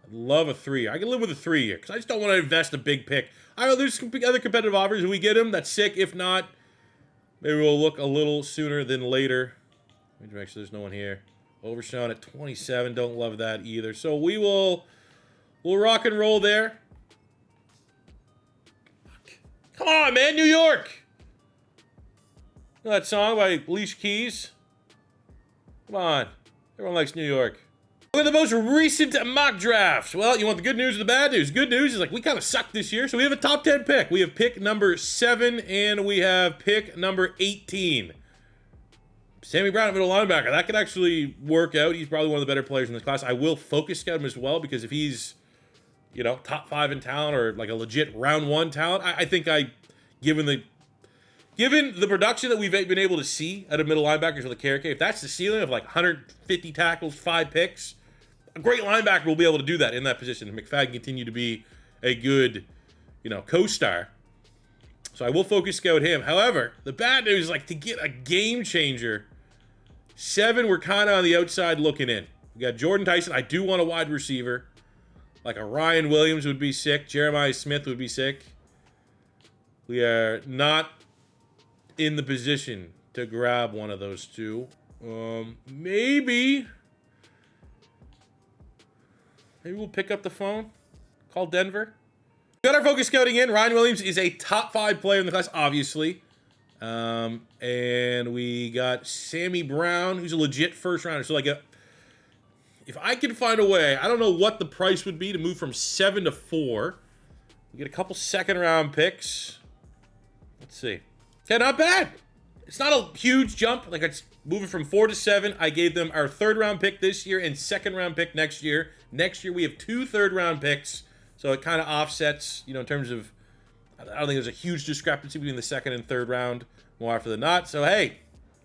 I'd love a 3. I can live with a 3 here because I just don't want to invest a big pick. I know there's other competitive offers. If we get them, that's sick. If not, maybe we'll look a little sooner than later. Let me make sure there's no one here. Overshown at 27. Don't love that either. So we'll rock and roll there. Come on, man, New York. You know that song by Alicia Keys? Come on. Everyone likes New York. Look at the most recent mock drafts. Well, you want the good news or the bad news? Good news is like we kind of suck this year, so we have a top 10 pick. We have pick number 7, and we have pick number 18. Sammy Brown, middle linebacker. That could actually work out. He's probably one of the better players in this class. I will focus scout him as well because if he's, you know, top 5 in talent or like a legit round 1 talent, I think given Given the production that we've been able to see out of middle linebackers with the KRK, if that's the ceiling of like 150 tackles, 5 picks, a great linebacker will be able to do that in that position. And McFadden continue to be a good, co-star. So I will focus scout him. However, the bad news is like to get a game changer. 7, we're kind of on the outside looking in. We got Jordan Tyson. I do want a wide receiver. Like a Ryan Williams would be sick. Jeremiah Smith would be sick. We are not in the position to grab one of those two. Maybe we'll pick up the phone, call Denver. We got our focus scouting in. Ryan Williams is a top 5 player in the class, obviously. And we got Sammy Brown, who's a legit first rounder. So if I could find a way, I don't know what the price would be to move from 7 to 4. We get a couple second round picks. Let's see. Okay, not bad. It's not a huge jump. Like, it's moving from 4 to 7. I gave them our 3rd round pick this year and 2nd round pick next year. Next year, we have 2 3rd round picks. So it kind of offsets, in terms of, I don't think there's a huge discrepancy between the 2nd and 3rd round more often than not. So, hey,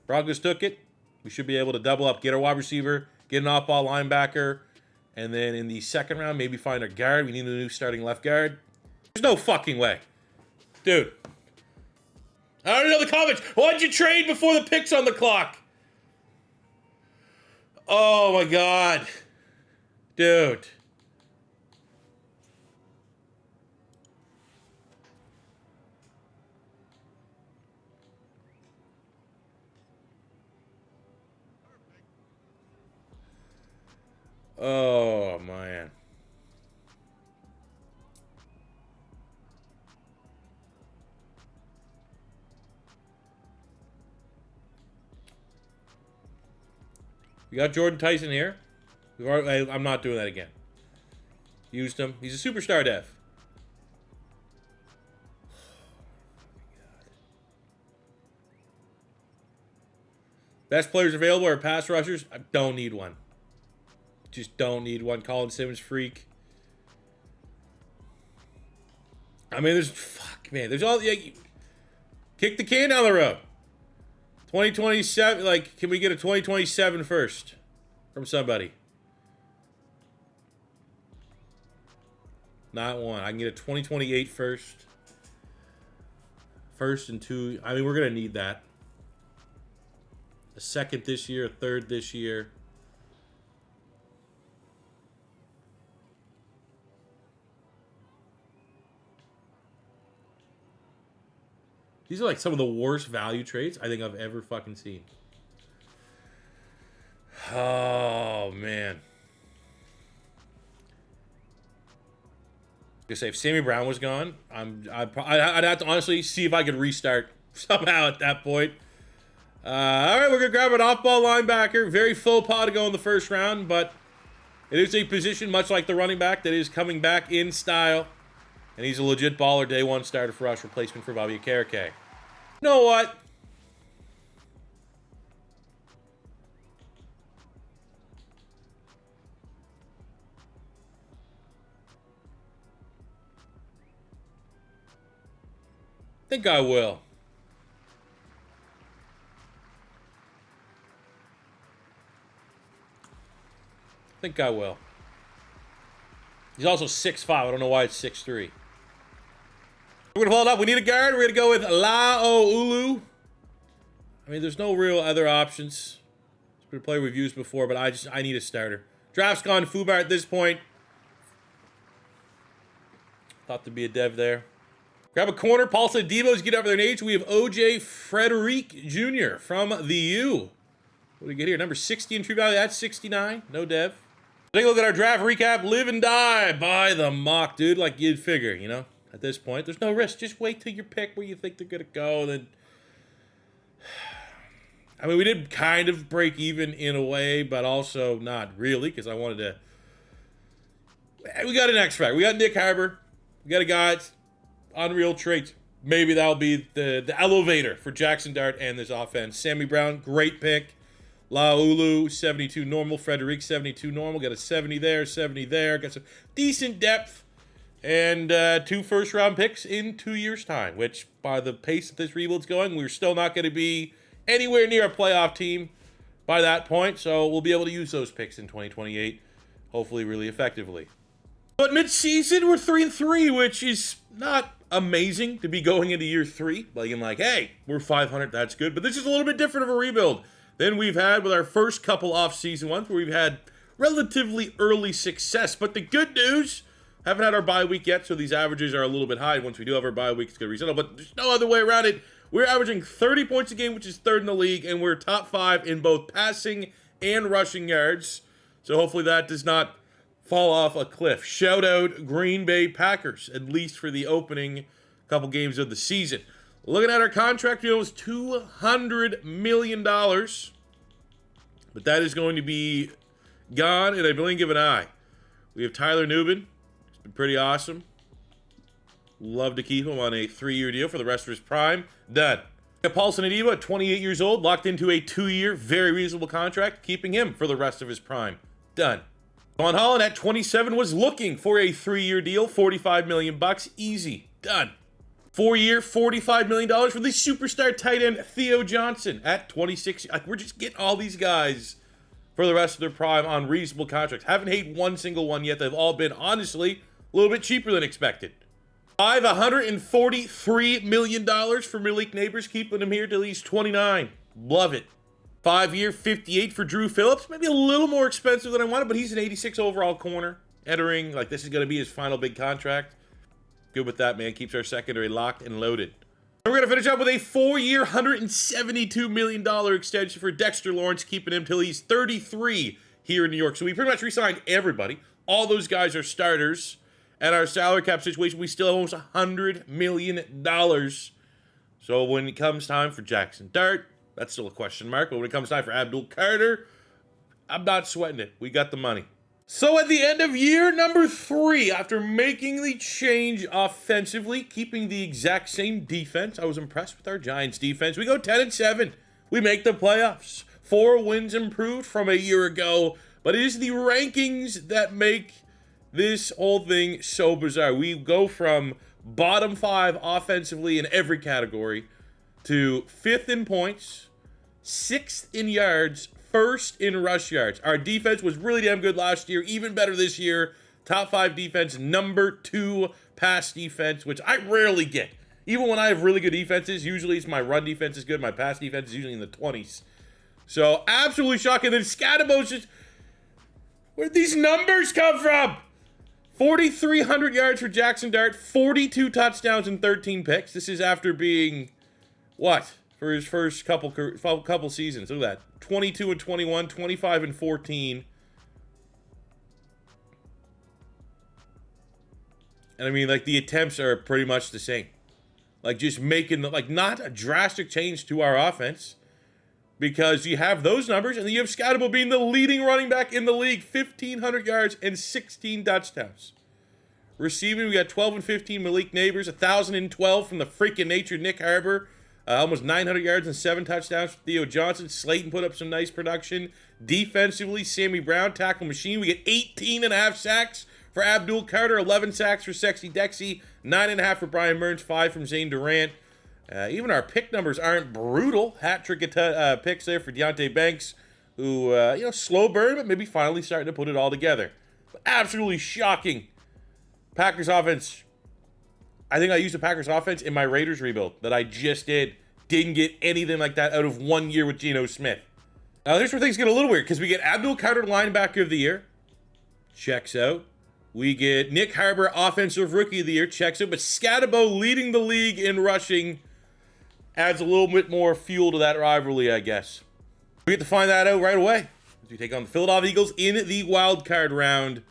Broncos took it. We should be able to double up, get a wide receiver, get an off-ball linebacker, and then in the 2nd round, maybe find a guard. We need a new starting left guard. There's no fucking way. Dude. I don't know the comments. Why'd you trade before the picks on the clock? Oh my God. Dude. Oh man. We got Jordan Tyson here. I'm not doing that again. Used him. He's a superstar dev. Best players available are pass rushers. I don't need one. Just don't need one. Colin Simmons freak. I mean, there's all. Yeah, kick the can down the road. 2027, like, can we get a 2027 first from somebody? Not one. I can get a 2028 first. First and 2. I mean, we're going to need that. A 2nd this year, a 3rd this year. These are like some of the worst value trades I think I've ever fucking seen. Oh, man. I say if Sammy Brown was gone, I'd have to honestly see if I could restart somehow at that point. All right, we're going to grab an off-ball linebacker. Very faux pas to go in the 1st round, but it is a position, much like the running back, that is coming back in style. And he's a legit baller, day 1 starter for us, replacement for Bobby Okereke. You know what? I think I will. He's also 6'5". I don't know why it's 6'3". We're going to hold up. We need a guard. We're going to go with Laoulu. I mean, there's no real other options. It's been a player we've used before, but I need a starter. Draft's gone Fubar at this point. Thought there'd be a dev there. Grab a corner. Paul said Debo's get up there in age. We have OJ Frederic Jr. from the U. What do we get here? Number 60 in true value. That's 69. No dev. Take a look at our draft recap. Live and die by the mock, dude. Like you'd figure, At this point, there's no risk. Just wait till you pick where you think they're going to go. Then, I mean, we did kind of break even in a way, but also not really, because I wanted to. We got an X factor. We got Nick Harbor. We got a guy that's unreal traits. Maybe that'll be the elevator for Jaxson Dart and this offense. Sammy Brown, great pick. Laulu, 72 normal. Frederic, 72 normal. Got a 70 there, 70 there. Got some decent depth. and 2 first-round picks in 2 years' time, which, by the pace that this rebuild's going, we're still not going to be anywhere near a playoff team by that point, so we'll be able to use those picks in 2028, hopefully really effectively. But mid-season, we're 3-3, which is not amazing to be going into year 3. Like, hey, we're 500, that's good. But this is a little bit different of a rebuild than we've had with our first couple off-season ones, where we've had relatively early success. But the good news, haven't had our bye week yet, so these averages are a little bit high. Once we do have our bye week, it's going to resettle. But there's no other way around it. We're averaging 30 points a game, which is 3rd in the league, and we're top 5 in both passing and rushing yards. So hopefully that does not fall off a cliff. Shout out Green Bay Packers, at least for the opening couple games of the season. Looking at our contract deal, is $200 million. But that is going to be gone in a blink of an eye. We have Tyler Nubin. It's been pretty awesome. Love to keep him on a 3-year deal for the rest of his prime. Done. Paulson Adebo, at 28 years old, locked into a 2-year, very reasonable contract, keeping him for the rest of his prime. Done. Von Holland at 27 was looking for a 3-year deal, $45 million bucks, easy. Done. 4-year, $45 million for the superstar tight end Theo Johnson at 26. We're just getting all these guys for the rest of their prime on reasonable contracts. Haven't hated one single one yet. They've all been, honestly, a little bit cheaper than expected. $143 million for Malik Neighbors, keeping him here till he's 29. Love it. 5-year, $58 for Drew Phillips. Maybe a little more expensive than I wanted, but he's an 86 overall corner. Entering, like, this is going to be his final big contract. Good with that, man. Keeps our secondary locked and loaded. And we're going to finish up with a 4-year, $172 million extension for Dexter Lawrence, keeping him till he's 33 here in New York. So we pretty much re-signed everybody. All those guys are starters. At our salary cap situation, we still have almost $100 million. So when it comes time for Jaxson Dart, that's still a question mark. But when it comes time for Abdul Carter, I'm not sweating it. We got the money. So at the end of year number 3, after making the change offensively, keeping the exact same defense, I was impressed with our Giants defense. We go 10-7. We make the playoffs. 4 wins improved from a year ago. But it is the rankings that make this whole thing so bizarre. We go from bottom 5 offensively in every category to 5th in points, 6th in yards, 1st in rush yards. Our defense was really damn good last year, even better this year. Top 5 defense, number 2 pass defense, which I rarely get. Even when I have really good defenses, usually it's my run defense is good, my pass defense is usually in the 20s. So absolutely shocking. Then Thibodeaux just, where'd these numbers come from? 4,300 yards for Jaxson Dart, 42 touchdowns and 13 picks. This is after being, what, for his first couple seasons. Look at that. 22 and 21, 25 and 14. And I mean, like, the attempts are pretty much the same. Like, just making, like, not a drastic change to our offense. Because you have those numbers, and then you have Thibodeaux being the leading running back in the league, 1,500 yards and 16 touchdowns. Receiving, we got 12 and 15, Malik Neighbors, 1,012 from the freaking nature, Nick Harbour. Almost 900 yards and 7 touchdowns for Theo Johnson. Slayton put up some nice production. Defensively, Sammy Brown, tackle machine. We get 18.5 sacks for Abdul Carter, 11 sacks for Sexy Dexy, 9.5 for Brian Burns, 5 from Zane Durant. Even our pick numbers aren't brutal. Hat-trick picks there for Deonte Banks, who, slow burn, but maybe finally starting to put it all together. But absolutely shocking. Packers offense. I think I used the Packers offense in my Raiders rebuild that I just did. Didn't get anything like that out of 1 year with Geno Smith. Now, here's where things get a little weird, because we get Abdul Carter, linebacker of the year. Checks out. We get Nick Harbour, offensive rookie of the year. Checks out. But Thibodeaux leading the league in rushing adds a little bit more fuel to that rivalry, I guess. We get to find that out right away as we take on the Philadelphia Eagles in the wild card round.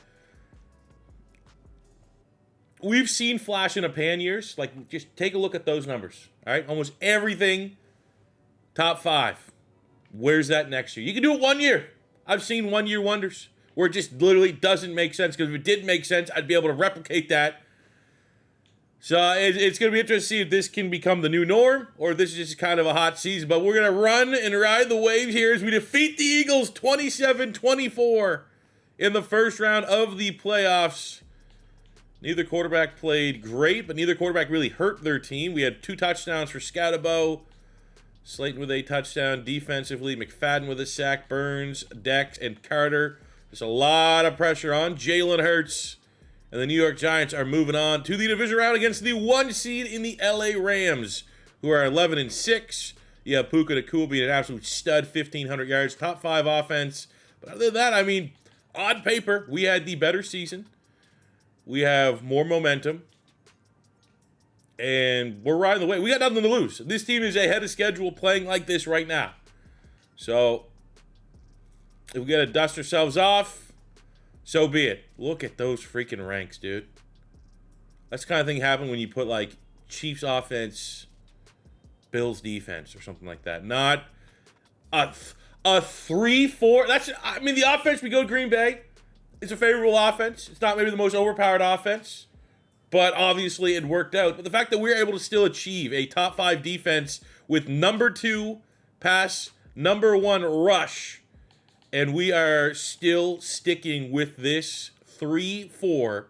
We've seen flash in a pan years. Like, just take a look at those numbers. All right, almost everything top 5. Where's that next year? You can do it 1 year. I've seen 1 year wonders where it just literally doesn't make sense, because if it did make sense, I'd be able to replicate that. So it's going to be interesting to see if this can become the new norm, or if this is just kind of a hot season. But we're going to run and ride the waves here as we defeat the Eagles 27-24 in the first round of the playoffs. Neither quarterback played great, but neither quarterback really hurt their team. We had 2 touchdowns for Thibodeaux. Slayton with a touchdown defensively. McFadden with a sack. Burns, Dex, and Carter. Just a lot of pressure on Jalen Hurts. And the New York Giants are moving on to the division round against the 1 seed in the LA Rams, who are 11-6. You have Puka Nacua being an absolute stud, 1,500 yards, top 5 offense. But other than that, I mean, on paper, we had the better season. We have more momentum. And we're riding the way. We got nothing to lose. This team is ahead of schedule playing like this right now. So, if we got to dust ourselves off, so be it. Look at those freaking ranks, dude. That's the kind of thing happen when you put, like, Chiefs offense, Bills defense, or something like that. Not a 3-4. That's, I mean, the offense, we go to Green Bay. It's a favorable offense. It's not maybe the most overpowered offense, but obviously it worked out. But the fact that we're able to still achieve a top 5 defense with number 2 pass, number 1 rush, and we are still sticking with this 3-4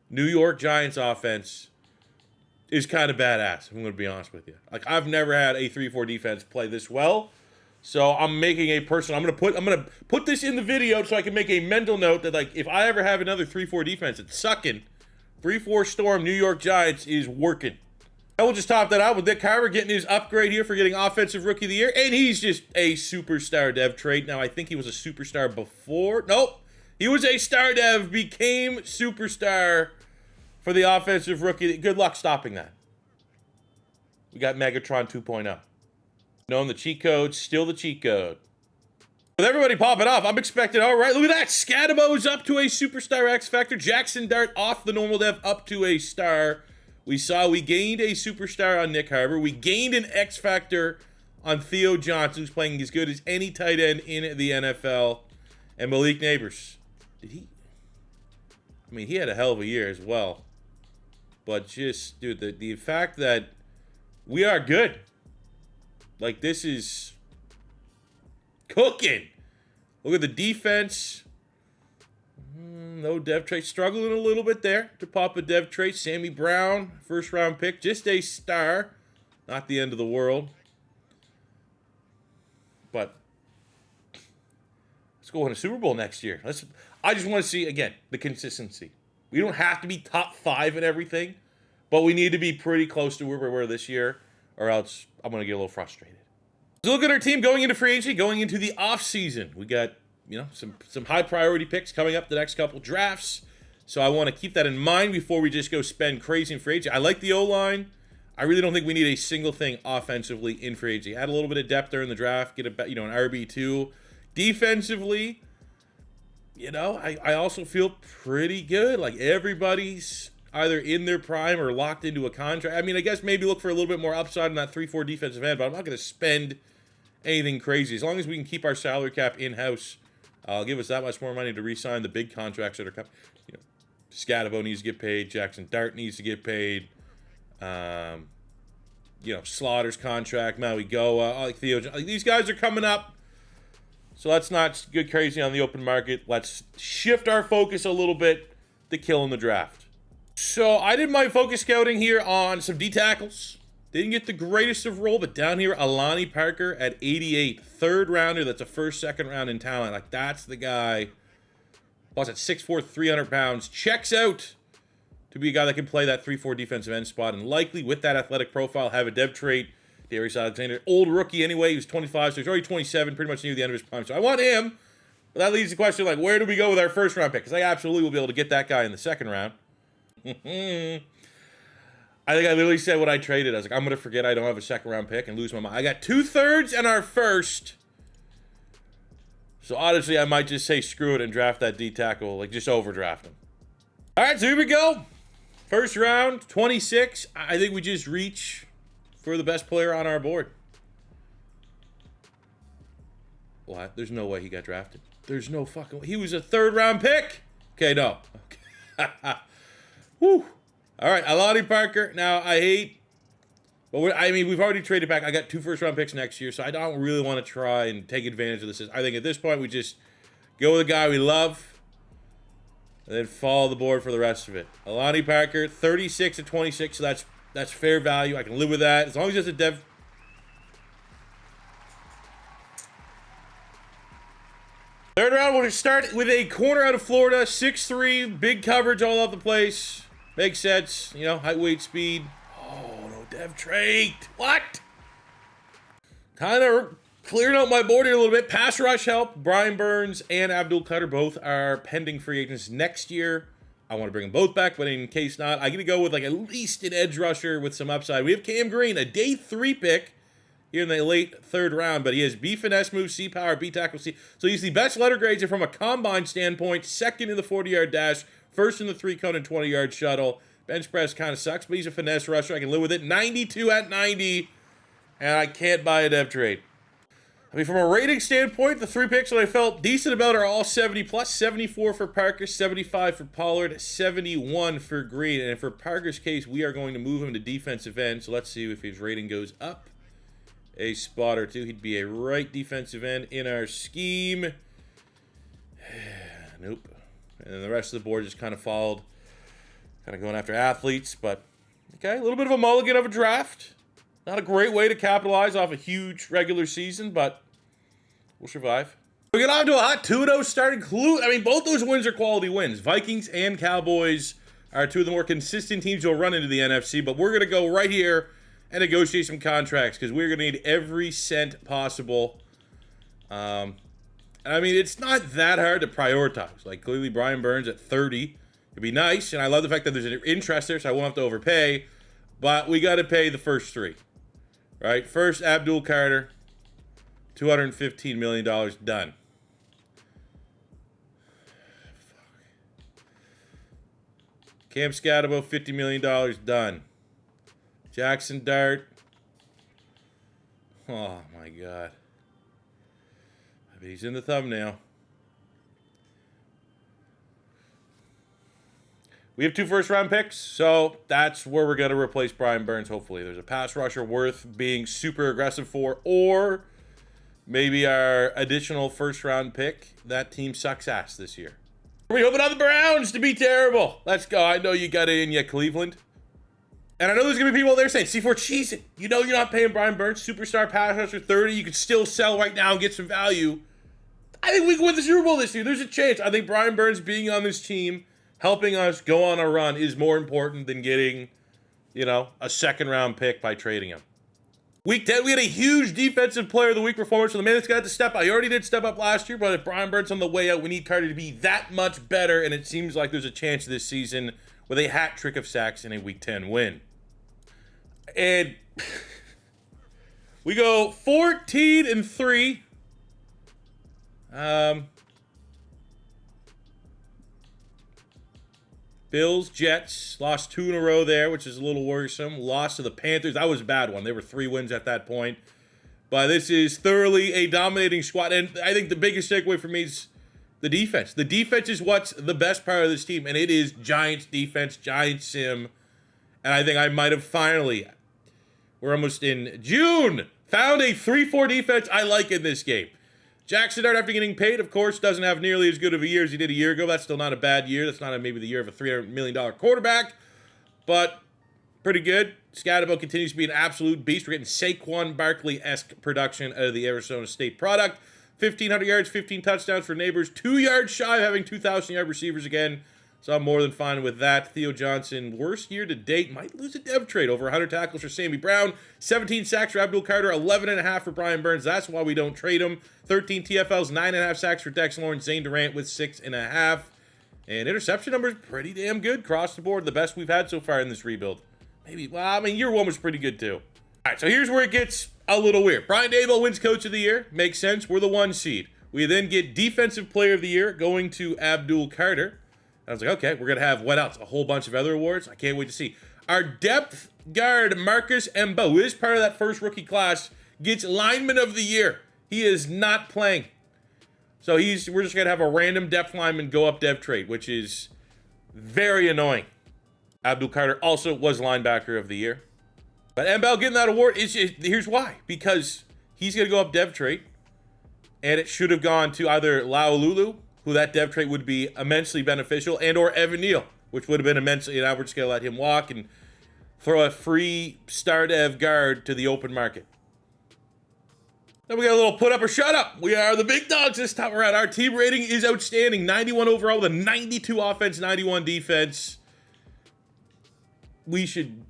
New York Giants offense is kind of badass, I'm going to be honest with you. Like, I've never had a 3-4 defense play this well. So I'm making a personal. I'm gonna put this in the video so I can make a mental note that, like, if I ever have another 3-4 defense, it's sucking. 3-4 Storm New York Giants is working. I will just top that out with Dick Carver getting his upgrade here for getting Offensive Rookie of the Year, and he's just a superstar dev trade. Now I think he was a superstar before. Nope, he was a star dev, became superstar for the Offensive Rookie. Good luck stopping that. We got Megatron 2.0. Knowing the cheat code, still the cheat code. With everybody popping off, I'm expecting, all right, look at that. Thibodeaux up to a superstar X Factor. Jaxson Dart off the normal dev up to a star. We gained a superstar on Nick Harbor. We gained an X Factor on Theo Johnson, who's playing as good as any tight end in the NFL. And Malik Neighbors. I mean, he had a hell of a year as well. But just, dude, the fact that we are good. Like, this is cooking. Look at the defense. No dev trait. Struggling a little bit there to pop a dev trait. Sammy Brown, first round pick. Just a star. Not the end of the world. But let's go win a Super Bowl next year. I just want to see, again, the consistency. We don't have to be top 5 and everything, but we need to be pretty close to where we were this year, or else I'm going to get a little frustrated. So look at our team going into free agency, going into the offseason. We got, you know, some high priority picks coming up the next couple drafts. So I want to keep that in mind before we just go spend crazy in free agency. I like the O-line. I really don't think we need a single thing offensively in free agency. Add a little bit of depth there in the draft, get an RB2. Defensively, you know, I also feel pretty good. Like, everybody's either in their prime or locked into a contract. I mean, I guess maybe look for a little bit more upside in that 3-4 defensive end, but I'm not going to spend anything crazy. As long as we can keep our salary cap in-house, give us that much more money to re-sign the big contracts that are coming. You know, Thibodeaux needs to get paid. Jaxson Dart needs to get paid. You know, Slaughter's contract, Maui Goa, like Theo. Like, these guys are coming up. So let's not get crazy on the open market. Let's shift our focus a little bit to killing the draft. So I did my focus scouting here on some D tackles. Didn't get the greatest of role, but down here, Alani Parker at 88. 3rd rounder, that's a first, second round in talent. Like, that's the guy. Plus, at 6'4", 300 pounds. Checks out to be a guy that can play that 3-4 defensive end spot. And likely, with that athletic profile, have a dev trait. Darius Alexander, old rookie anyway. He was 25, so he's already 27, pretty much near the end of his prime. So I want him. But that leads to the question, like, where do we go with our first round pick? Because I absolutely will be able to get that guy in the second round. I think I literally said what I traded. I was like, I'm going to forget I don't have a second round pick and lose my mind. I got 2/3 and our first. So honestly, I might just say screw it and draft that D tackle. Like, just overdraft him. All right, so here we go. First round, 26. I think we just reach for the best player on our board. What? There's no way he got drafted. There's no fucking way. He was a 3rd round pick. Okay, no. Okay. Whew. All right, Alani Parker. Now, I hate, but we've already traded back. I got 2 first round picks next year, so I don't really want to try and take advantage of this. I think at this point, we just go with a guy we love. And then follow the board for the rest of it. Alani Parker, 36 at 26, so that's fair value. I can live with that. As long as it's a dev. Third round, we'll start with a corner out of Florida. 6'3", big coverage all over the place. Makes sense. You know, height, weight, speed. Oh, no dev trait. What? Kind of clearing out my board here a little bit. Pass rush help. Brian Burns and Abdul Carter both are pending free agents next year. I want to bring them both back, but in case not, I'm going to go with like at least an edge rusher with some upside. We have Cam Green, a day 3 pick here in the late 3rd round, but he has B finesse move, C power, B tackle, C. So he's the best letter grades from a combine standpoint, 2nd in the 40-yard dash, 1st in the 3-cone and 20-yard shuttle. Bench press kind of sucks, but he's a finesse rusher. I can live with it. 92 at 90, and I can't buy a dev trade. I mean, from a rating standpoint, the 3 picks that I felt decent about are all 70 plus. 74 for Parker, 75 for Pollard, 71 for Green. And for Parker's case, we are going to move him to defensive end. So let's see if his rating goes up a spot or two. He'd be a right defensive end in our scheme. Nope. And then the rest of the board just kind of followed. Kind of going after athletes, but okay. A little bit of a mulligan of a draft. Not a great way to capitalize off a huge regular season, but we'll survive. We get on to a hot 2-0 starting. I mean, both those wins are quality wins. Vikings and Cowboys are 2 of the more consistent teams you'll run into the NFC, but we're going to go right here and negotiate some contracts because we're going to need every cent possible. I mean, it's not that hard to prioritize. Like, clearly Brian Burns at 30 would be nice, and I love the fact that there's an interest there, so I won't have to overpay, but we got to pay the first 3. Right, first Abdul Carter, $215 million, done. Cam Thibodeaux, $50 million, done. Jaxson Dart. Oh my God. I mean, he's in the thumbnail. We have 2 first-round picks, so that's where we're going to replace Brian Burns, hopefully. There's a pass rusher worth being super aggressive for, or maybe our additional first-round pick. That team sucks ass this year. We hoping on the Browns to be terrible. Let's go. I know you got it in yet, Cleveland. And I know there's going to be people out there saying, C4, cheese it. You know you're not paying Brian Burns, superstar pass rusher 30. You could still sell right now and get some value. I think we can win the Super Bowl this year. There's a chance. I think Brian Burns being on this team, helping us go on a run, is more important than getting, you know, a 2nd-round pick by trading him. Week 10, we had a huge defensive player of the week performance for the man that's got to step up. He already did step up last year, but if Brian Burns on the way out, we need Carter to be that much better, and it seems like there's a chance this season with a hat trick of sacks in a Week 10 win. And we go 14-3. Bills, Jets, lost 2 in a row there, which is a little worrisome. Lost to the Panthers. That was a bad one. They were 3 wins at that point. But this is thoroughly a dominating squad. And I think the biggest takeaway for me is the defense. The defense is what's the best part of this team. And it is Giants defense, Giants sim. And I think I might have finally, we're almost in June, found a 3-4 defense I like in this game. Jaxson Dart, after getting paid, of course, doesn't have nearly as good of a year as he did a year ago. That's still not a bad year. That's not maybe the year of a $300 million quarterback, but pretty good. Thibodeaux continues to be an absolute beast. We're getting Saquon Barkley-esque production out of the Arizona State product. 1,500 yards, 15 touchdowns for Neighbors. 2 yards shy of having 2,000-yard receivers again. So I'm more than fine with that. Theo Johnson, worst year to date, might lose a dev trade. Over 100 tackles for Sammy Brown. 17 sacks for Abdul Carter. 11.5 for Brian Burns. That's why we don't trade him. 13 TFLs, 9.5 sacks for Dexter Lawrence. Zane Durant with 6.5. And interception numbers pretty damn good across the board. The best we've had so far in this rebuild. Maybe, well, I mean, year 1 was pretty good too. All right, so here's where it gets a little weird. Brian Daboll wins Coach of the Year. Makes sense. We're the 1 seed. We then get Defensive Player of the Year going to Abdul Carter. I was like, okay, we're going to have what else? A whole bunch of other awards? I can't wait to see. Our depth guard, Marcus Mbo, who is part of that first rookie class, gets Lineman of the Year. He is not playing. So we're just going to have a random depth lineman go up dev trade, which is very annoying. Abdul Carter also was Linebacker of the Year. But Mbo getting that award, here's why. Because he's going to go up dev trade, and it should have gone to either Laululu, who that depth trait would be immensely beneficial, and or Evan Neal, which would have been immensely an average scale, let him walk and throw a free star dev guard to the open market. Then we got a little put up or shut up. We are the big dogs this time around. Our team rating is outstanding. 91 overall with a 92 offense, 91 defense. We should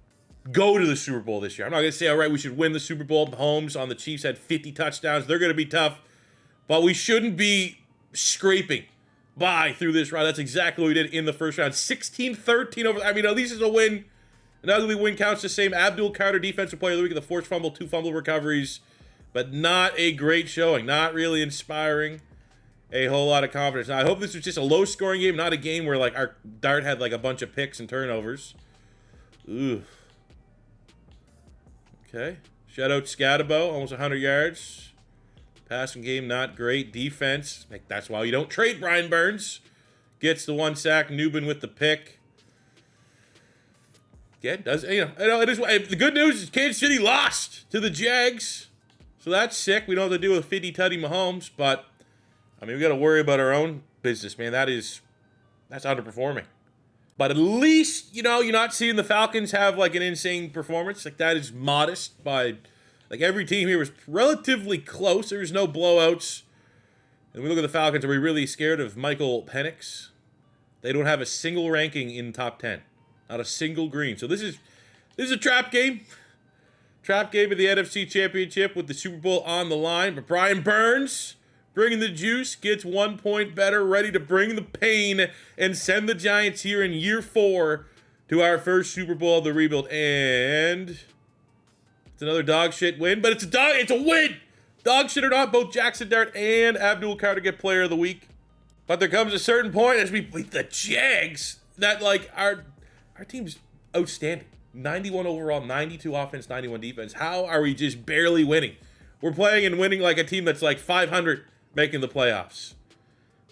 go to the Super Bowl this year. I'm not going to say, all right, we should win the Super Bowl. Mahomes on the Chiefs had 50 touchdowns. They're going to be tough. But we shouldn't be scraping by through this round. That's exactly what we did in the first round. 16-13 over. I mean, at least it's a win. An ugly win counts the same. Abdul Carter, defensive player of the week, the forced fumble, 2 fumble recoveries. But not a great showing. Not really inspiring a whole lot of confidence. Now, I hope this was just a low-scoring game, not a game where, like, our Dart had, like, a bunch of picks and turnovers. Ooh. Okay. Shout out Thibodeaux, almost 100 yards. Passing game, not great. Defense, like, that's why you don't trade Brian Burns. Gets the 1 sack. Newbin with the pick. Again, does, it is. The good news is Kansas City lost to the Jags. So that's sick. We don't have to deal with fiddy-tutty Mahomes, but, I mean, we got to worry about our own business, man. That's underperforming. But at least, you're not seeing the Falcons have, like, an insane performance. Like, that is modest by, like, every team here was relatively close. There was no blowouts. And we look at the Falcons. Are we really scared of Michael Penix? They don't have a single ranking in top 10. Not a single green. So this is a trap game. Trap game of the NFC Championship with the Super Bowl on the line. But Brian Burns, bringing the juice, gets 1 point better, ready to bring the pain and send the Giants here in year 4 to our first Super Bowl of the rebuild. And it's another dog shit win, but it's a win! Dog shit or not, both Jaxson Dart and Abdul Carter get player of the week. But there comes a certain point as we beat the Jags that, like, our team's outstanding. 91 overall, 92 offense, 91 defense. How are we just barely winning? We're playing and winning like a team that's like 500 making the playoffs.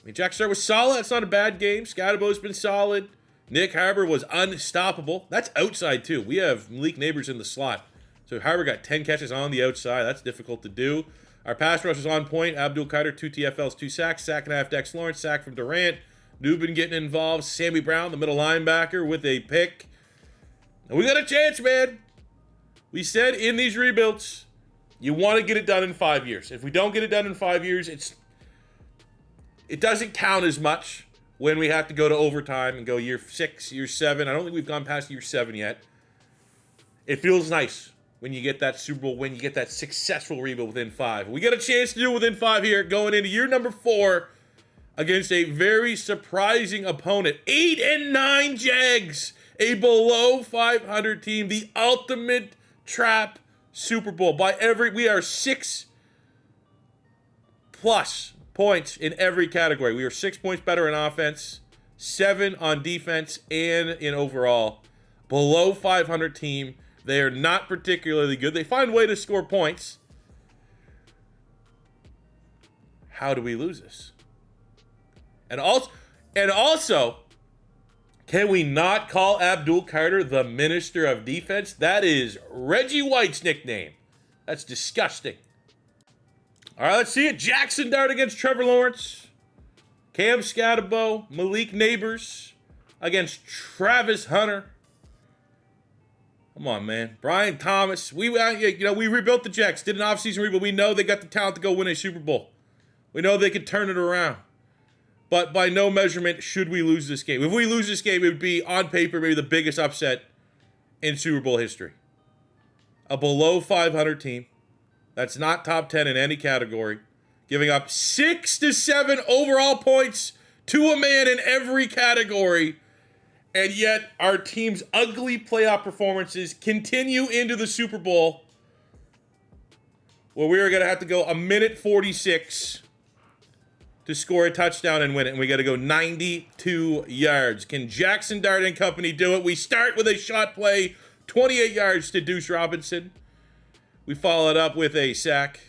I mean, Jaxson was solid. That's not a bad game. Thibodeaux's been solid. Nick Harbor was unstoppable. That's outside, too. We have Malik Neighbors in the slot. So Harbor got 10 catches on the outside. That's difficult to do. Our pass rush is on point. Abdul Carter, 2 TFLs, 2 sacks. Sack and a half, Dexter Lawrence. Sack from Durant. Newbin getting involved. Sammy Brown, the middle linebacker, with a pick. And we got a chance, man. We said in these rebuilds, you want to get it done in 5 years. If we don't get it done in 5 years, it doesn't count as much when we have to go to overtime and go year 6, year 7. I don't think we've gone past year 7 yet. It feels nice when you get that Super Bowl win, you get that successful rebuild within 5. We get a chance to do it within 5 here, going into year number 4 against a very surprising opponent. 8-9 Jags. A below 500 team, the ultimate trap Super Bowl. We are 6+ points in every category. We are 6 points better in offense, 7 on defense, and in overall. Below 500 team. They are not particularly good. They find a way to score points. How do we lose this? And also, can we not call Abdul Carter the Minister of Defense? That is Reggie White's nickname. That's disgusting. All right, let's see it. Jaxson Dart against Trevor Lawrence. Cam Thibodeaux, Malik Neighbors against Travis Hunter. Come on, man. Brian Thomas. We rebuilt the Jacks. Did an offseason rebuild. We know they got the talent to go win a Super Bowl. We know they could turn it around. But by no measurement should we lose this game. If we lose this game, it would be, on paper, maybe the biggest upset in Super Bowl history. A below 500 team that's not top 10 in any category, giving up 6 to 7 overall points to a man in every category, and yet our team's ugly playoff performances continue into the Super Bowl, where we are going to have to go 1:46 to score a touchdown and win it, and we got to go 92 yards. Can Jaxson Dart and company do it? We start with a shot play, 28 yards to Deuce Robinson. We follow it up with a sack.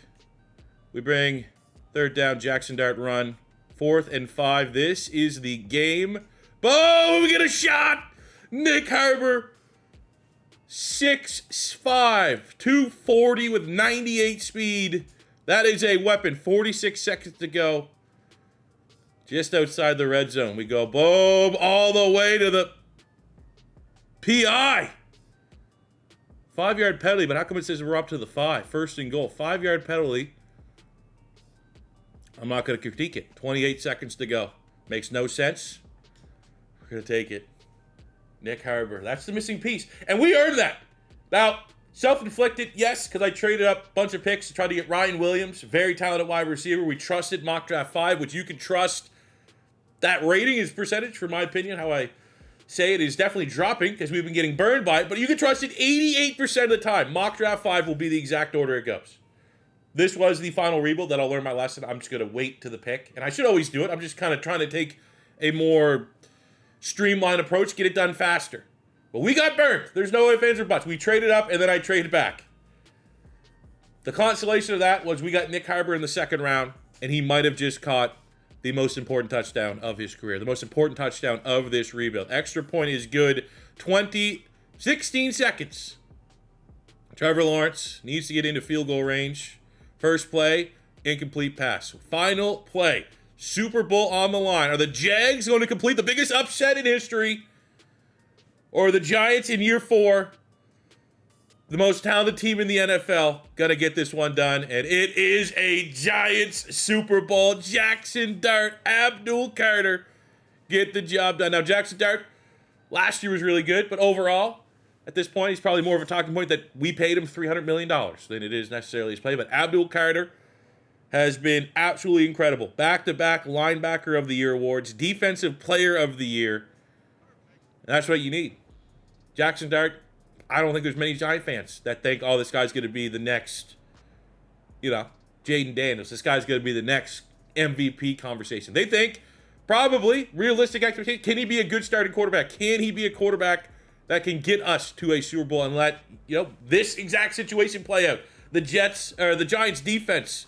We bring 3rd down, Jaxson Dart run. 4th and 5. This is the game. Boom! We get a shot! Nick Harbor, 6'5", 240 with 98 speed. That is a weapon. 46 seconds to go. Just outside the red zone. We go, boom, all the way to the PI. 5-yard penalty, but how come it says we're up to the 5? First and goal. 5-yard penalty. I'm not going to critique it. 28 seconds to go. Makes no sense. We're going to take it. Nick Harbor. That's the missing piece. And we earned that. Now, self-inflicted, yes, because I traded up a bunch of picks to try to get Ryan Williams, very talented wide receiver. We trusted mock draft 5, which you can trust. That rating is percentage, for my opinion, how I say it is definitely dropping because we've been getting burned by it, but you can trust it 88% of the time. Mock draft 5 will be the exact order it goes. This was the final rebuild that I'll learn my lesson. I'm just going to wait to the pick, and I should always do it. I'm just kind of trying to take a more streamlined approach, get it done faster. But we got burned. There's no ifs, ands, or buts. We traded up, and then I traded back. The consolation of that was we got Nick Harbor in the second round, and he might have just caught the most important touchdown of his career, the most important touchdown of this rebuild. Extra point is good. 16 seconds. Trevor Lawrence needs to get into field goal range. First play, incomplete pass. Final play, Super Bowl on the line. Are the Jags going to complete the biggest upset in history? Or are the Giants in year 4, the most talented team in the NFL, going to get this one done? And it is a Giants Super Bowl. Jaxson Dart, Abdul Carter get the job done. Now, Jaxson Dart last year was really good, but overall, at this point, he's probably more of a talking point that we paid him $300 million than it is necessarily his play. But Abdul Carter has been absolutely incredible. Back-to-back Linebacker of the Year awards, Defensive Player of the Year. And that's what you need. Jaxson Dart, I don't think there's many Giant fans that think, oh, this guy's going to be the next, Jaden Daniels. This guy's going to be the next MVP conversation. They think, probably, realistic expectation, can he be a good starting quarterback? Can he be a quarterback that can get us to a Super Bowl and let, this exact situation play out? The Giants defense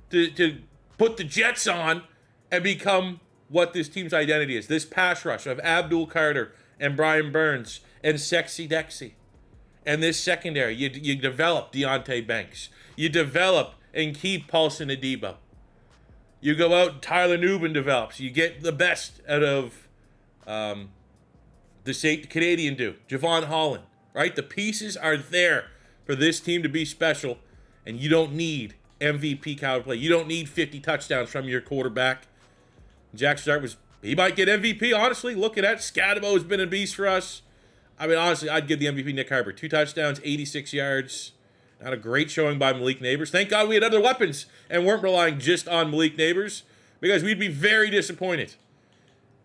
to put the Jets on and become what this team's identity is. This pass rush of Abdul Carter and Brian Burns and Sexy Dexy. And this secondary, you develop Deontay Banks. You develop and keep Paulson Adebo. You go out, Tyler Nubin develops. You get the best out of the Canadian dude, Javon Holland, right? The pieces are there for this team to be special, and you don't need MVP caliber play. You don't need 50 touchdowns from your quarterback. Jaxson Dart he might get MVP, honestly. Looking at Scadabo has been a beast for us. I mean, honestly, I'd give the MVP Nick Harbor. 2 touchdowns, 86 yards. Not a great showing by Malik Neighbors. Thank God we had other weapons and weren't relying just on Malik Neighbors, because we'd be very disappointed.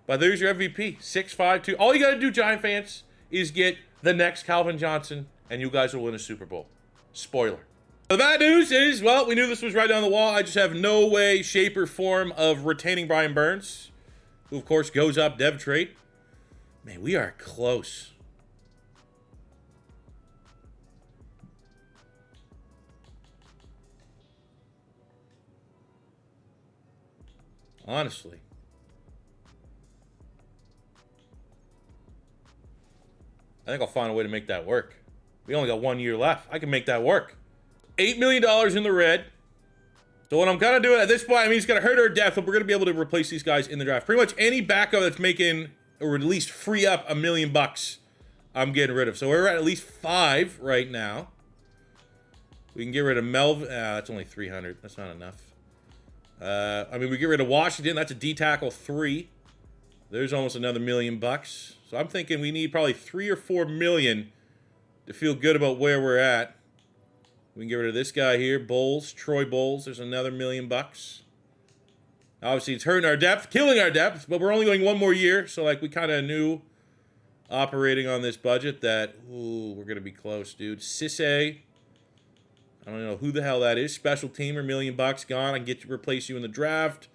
But there's your MVP, 6'5", All you got to do, Giant fans, is get the next Calvin Johnson, and you guys will win a Super Bowl. Spoiler. The bad news is, well, we knew this was right down the wall. I just have no way, shape, or form of retaining Brian Burns, who, of course, goes up dev trade. Man, we are close. Honestly. I think I'll find a way to make that work. We only got 1 year left. I can make that work. $8 million in the red. So what I'm going to do at this point, I mean, it's going to hurt our depth, but we're going to be able to replace these guys in the draft. Pretty much any backup that's making, or at least free up $1 million, I'm getting rid of. So we're at least 5 right now. We can get rid of Melvin. That's only 300. That's not enough. I mean, we get rid of Washington. That's a D tackle 3. There's almost another $1 million. So I'm thinking we need probably 3 or 4 million to feel good about where we're at. We can get rid of this guy here, Bowles, Troy Bowles. There's another $1 million. Obviously, it's hurting our depth, killing our depth, but we're only going 1 more year. So, we kind of knew operating on this budget that, we're going to be close, dude. Sisse. I don't know who the hell that is. Special teamer, $1 million gone. I can get to replace you in the draft.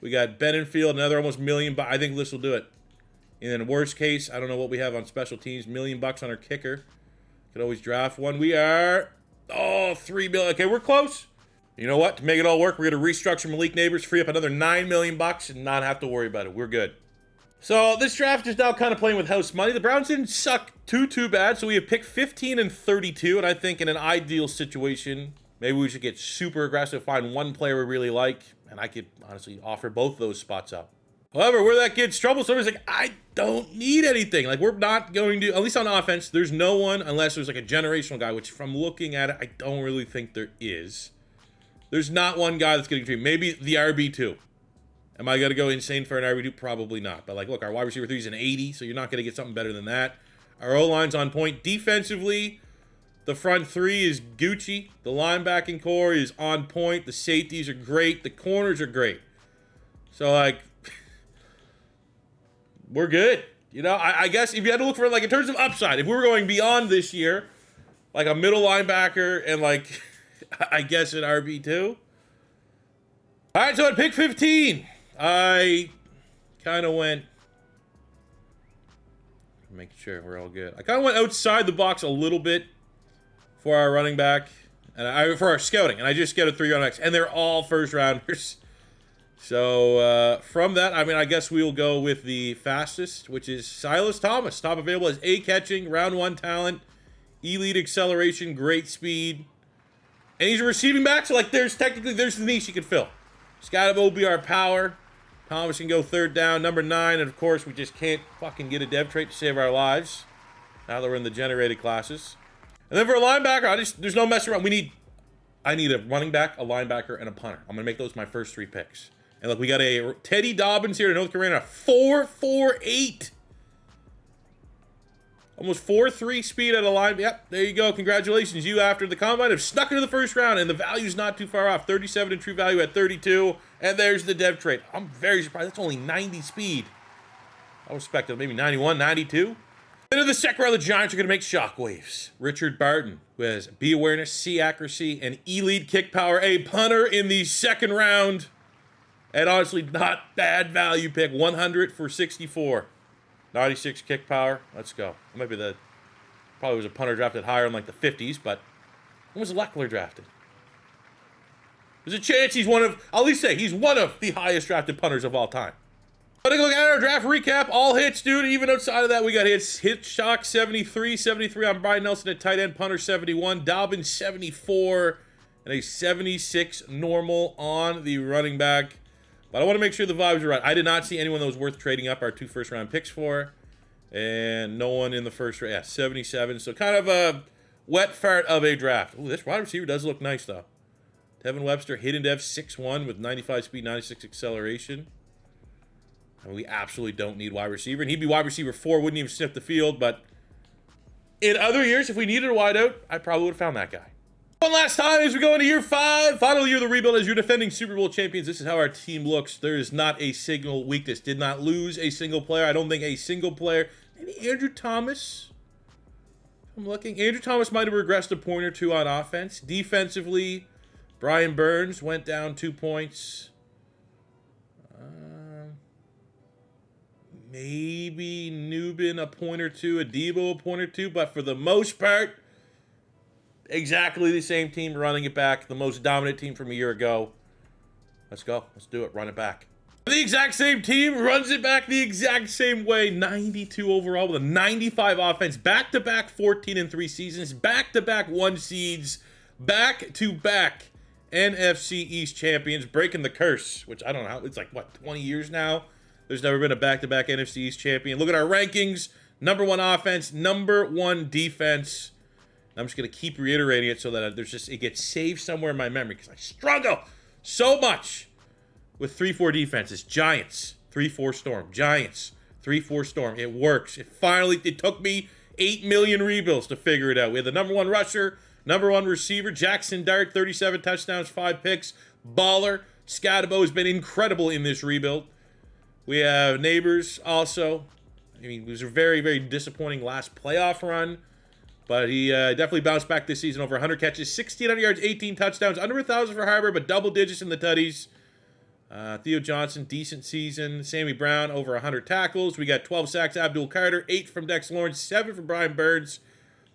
We got Benenfield, another almost $1 million. I think this will do it. And then worst case, I don't know what we have on special teams. $1 million on our kicker. Could always draft one. We are, $3 million. Okay, we're close. You know what? To make it all work, we're going to restructure Malik Neighbors, free up another $9 million, and not have to worry about it. We're good. So this draft is now kind of playing with house money. The Browns didn't suck too bad, so we have picked 15 and 32, and I think in an ideal situation, maybe we should get super aggressive, find one player we really like, and I could honestly offer both those spots up. However, where that gets troublesome is like, I don't need anything. Like, we're not going to, at least on offense, there's no one, unless there's like a generational guy, which from looking at it, I don't really think there is. There's not one guy that's getting treated. Maybe the RB2. Am I going to go insane for an RB2? Probably not. But like, look, our wide receiver 3 is an 80, so you're not going to get something better than that. Our O-line's on point. Defensively, the front 3 is Gucci. The linebacking core is on point. The safeties are great. The corners are great. So, like, we're good. You know, I guess if you had to look for, like, in terms of upside, if we were going beyond this year, like a middle linebacker and, like, I guess an RB2. All right, so at pick 15, I kind of went, making sure we're all good. I kind of went outside the box a little bit for our running back and for our scouting, and I just scouted 3 running backs, and they're all first rounders. So from that, I mean, I guess we'll go with the fastest, which is Silas Thomas. Top available as A catching, round 1 talent, elite acceleration, great speed, and he's a receiving back. So like, there's the niche you can fill. Scott will be our power. Thomas can go 3rd down, number 9, and of course we just can't fucking get a dev trait to save our lives. Now that we're in the generated classes. And then for a linebacker, there's no messing around. I need a running back, a linebacker, and a punter. I'm gonna make those my first 3 picks. And look, we got a Teddy Dobbins here to North Carolina, 4.48. Almost 4.3 speed at a line. Yep, there you go. Congratulations. You, after the combine, have snuck into the first round, and the value's not too far off. 37 in true value at 32. And there's the dev trait. I'm very surprised. That's only 90 speed. I was expecting maybe 91, 92. Then in the second round, the Giants are going to make shockwaves. Richard Barton, who has B awareness, C accuracy, and elite kick power. A punter in the second round. And honestly, not bad value pick. 100 for 64. 96 kick power. Let's go. Maybe probably was a punter drafted higher in like the 50s, but when was Leckler drafted? There's a chance he's one of, I'll at least say, he's one of the highest drafted punters of all time. But take a look at our draft recap. All hits, dude. Even outside of that, we got hits. Hit shock 73 on Brian Nelson at tight end, punter 71, Dobbins 74, and a 76 normal on the running back. But I want to make sure the vibes are right. I did not see anyone that was worth trading up our 2 first-round picks for. And no one in the first round. Yeah, 77. So kind of a wet fart of a draft. Ooh, this wide receiver does look nice, though. Tevin Webster, hidden dev 6'1" with 95 speed, 96 acceleration. And we absolutely don't need wide receiver. And he'd be wide receiver 4, wouldn't even sniff the field. But in other years, if we needed a wideout, I probably would have found that guy. One last time as we go into year 5, final year of the rebuild as your defending Super Bowl champions. This is how our team looks. There is not a single weakness. Did not lose a single player. I don't think a single player. Maybe Andrew Thomas. I'm looking. Andrew Thomas might have regressed a point or 2 on offense. Defensively, Brian Burns went down 2 points. Maybe Nubin a point or 2. Adebo a point or 2. But for the most part, exactly the same team running it back. The most dominant team from a year ago. Let's go. Let's do it. Run it back. The exact same team runs it back the exact same way. 92 overall with a 95 offense. Back-to-back 14-3 seasons. Back-to-back 1 seeds. Back-to-back NFC East champions. Breaking the curse, which I don't know how. It's like, what, 20 years now? There's never been a back-to-back NFC East champion. Look at our rankings. Number 1 offense. Number 1 defense. I'm just going to keep reiterating it so that it gets saved somewhere in my memory because I struggle so much with 3-4 defenses. Giants, 3-4 Storm. Giants, 3-4 Storm. It works. It took me 8 million rebuilds to figure it out. We had the number 1 rusher, number 1 receiver, Jaxson Dart, 37 touchdowns, 5 picks. Baller. Thibodeaux has been incredible in this rebuild. We have Neighbors also. I mean, it was a very, very disappointing last playoff run. But he definitely bounced back this season. Over 100 catches, 1,600 yards, 18 touchdowns. Under 1,000 for Harbor, but double digits in the tutties. Theo Johnson, decent season. Sammy Brown, over 100 tackles. We got 12 sacks. Abdul Carter, 8 from Dexter Lawrence, 7 from Brian Burns.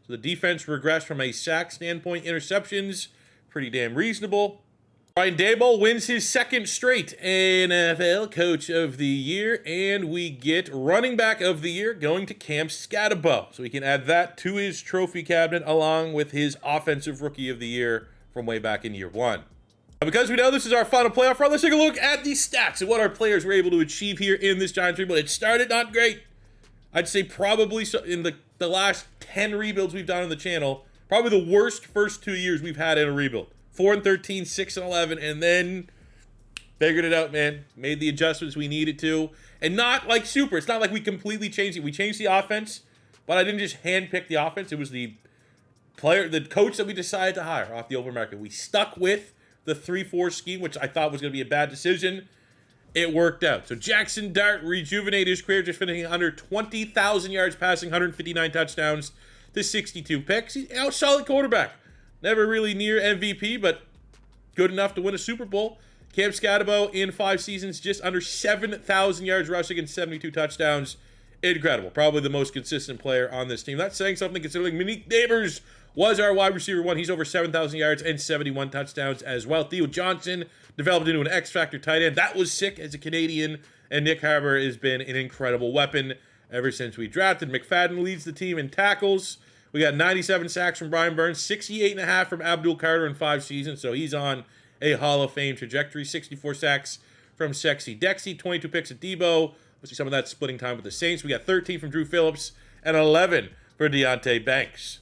So the defense regressed from a sack standpoint. Interceptions, pretty damn reasonable. Brian Daboll wins his 2nd straight NFL Coach of the Year, and we get Running Back of the Year going to Cam Thibodeaux. So he can add that to his trophy cabinet along with his Offensive Rookie of the Year from way back in year 1. Because we know this is our final playoff run, let's take a look at the stats and what our players were able to achieve here in this Giants rebuild. It started not great. I'd say probably in the last 10 rebuilds we've done on the channel, probably the worst first 2 years we've had in a rebuild. 4-13, 6-11, and then figured it out, man. Made the adjustments we needed to. And not like super. It's not like we completely changed it. We changed the offense, but I didn't just handpick the offense. It was the coach that we decided to hire off the open market. We stuck with the 3-4 scheme, which I thought was going to be a bad decision. It worked out. So Jaxson Dart rejuvenated his career, just finishing under 20,000 yards passing, 159 touchdowns to 62 picks. He's a solid quarterback. Never really near MVP, but good enough to win a Super Bowl. Cam Thibodeaux in 5 seasons, just under 7,000 yards rushing and 72 touchdowns. Incredible. Probably the most consistent player on this team. That's saying something considering Malik Neighbors was our wide receiver 1. He's over 7,000 yards and 71 touchdowns as well. Theo Johnson developed into an X-Factor tight end. That was sick as a Canadian. And Nick Harbour has been an incredible weapon ever since we drafted. McFadden leads the team in tackles. We got 97 sacks from Brian Burns, 68.5 from Abdul Carter in 5 seasons. So he's on a Hall of Fame trajectory. 64 sacks from Sexy Dexy, 22 picks at Debo. We'll see some of that splitting time with the Saints. We got 13 from Drew Phillips and 11 for Deonte Banks.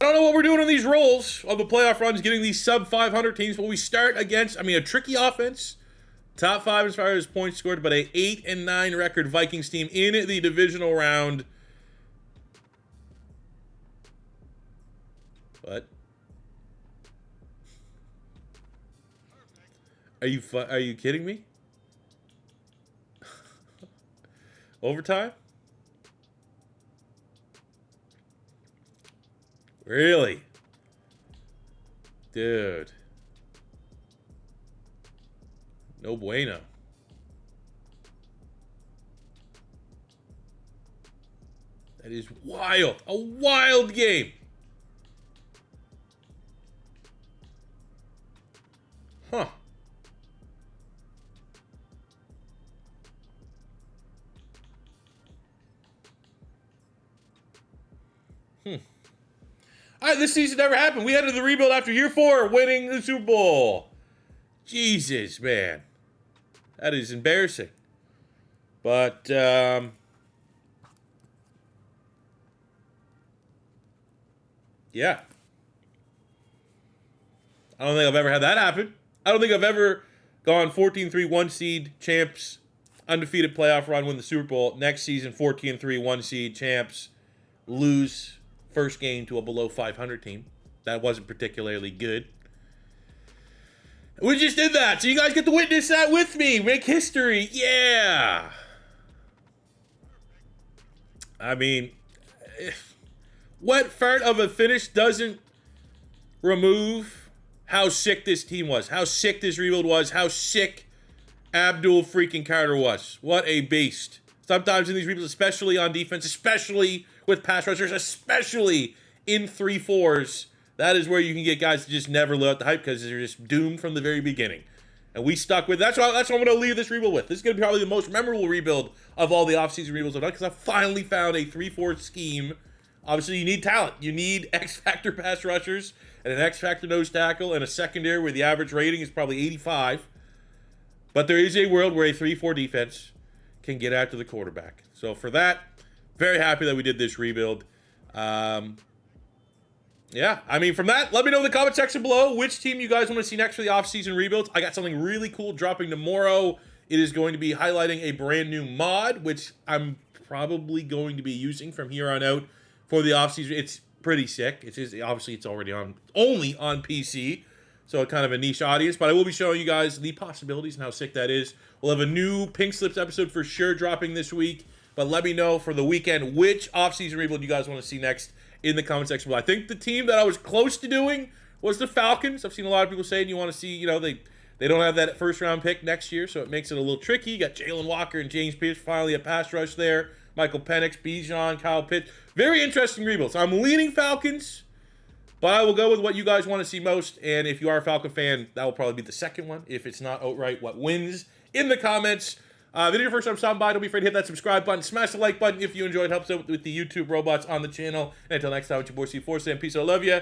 I don't know what we're doing on these rolls of the playoff runs, getting these sub-500 teams, but we start against, a tricky offense. Top 5 as far as points scored, but a 8-9 record Vikings team in the divisional round. What? Are you kidding me? Overtime? Really? Dude. No bueno. That is wild. A wild game. Huh. All right, this season never happened. We entered the rebuild after year 4, winning the Super Bowl. Jesus, man. That is embarrassing. But, yeah. I don't think I've ever had that happen. I don't think I've ever gone 14-3, 1 seed, champs, undefeated playoff run, win the Super Bowl. Next season, 14-3, 1 seed, champs, lose first game to a below 500 team. That wasn't particularly good. We just did that, so you guys get to witness that with me. Make history. Yeah. What fart of a finish doesn't remove how sick this team was, how sick this rebuild was, how sick Abdul freaking Carter was. What a beast. Sometimes in these rebuilds, especially on defense, especially with pass rushers, especially in 3-4s, that is where you can get guys to just never live up the hype because they're just doomed from the very beginning. And we stuck with that's what I'm going to leave this rebuild with. This is going to be probably the most memorable rebuild of all the offseason rebuilds I've done because I finally found a 3-4 scheme. Obviously, you need talent. You need X-Factor pass rushers and an X-Factor nose tackle and a secondary where the average rating is probably 85. But there is a world where a 3-4 defense can get after the quarterback. So for that, very happy that we did this rebuild. Yeah, from that, let me know in the comment section below which team you guys want to see next for the offseason rebuilds. I got something really cool dropping tomorrow. It is going to be highlighting a brand new mod, which I'm probably going to be using from here on out for the offseason. It's pretty sick. Obviously it's already only on PC, so kind of a niche audience, but I will be showing you guys the possibilities and how sick that is. We'll have a new Pink Slips episode for sure dropping this week, but let me know for the weekend which offseason rebuild you guys want to see next in the comment section below. I think the team that I was close to doing was the Falcons. I've seen a lot of people saying you want to see, they don't have that first round pick next year, so it makes it a little tricky. You got Jalen Walker and James Pierce, finally a pass rush there. Michael Penix, Bijan, Kyle Pitts. Very interesting rebuilds. I'm leaning Falcons, but I will go with what you guys want to see most. And if you are a Falcon fan, that will probably be the second one. If it's not outright what wins in the comments. If it is your first time stopping by, don't be afraid to hit that subscribe button. Smash the like button if you enjoyed. Helps out with the YouTube robots on the channel. And until next time, it's your boy C4 saying peace. I love you.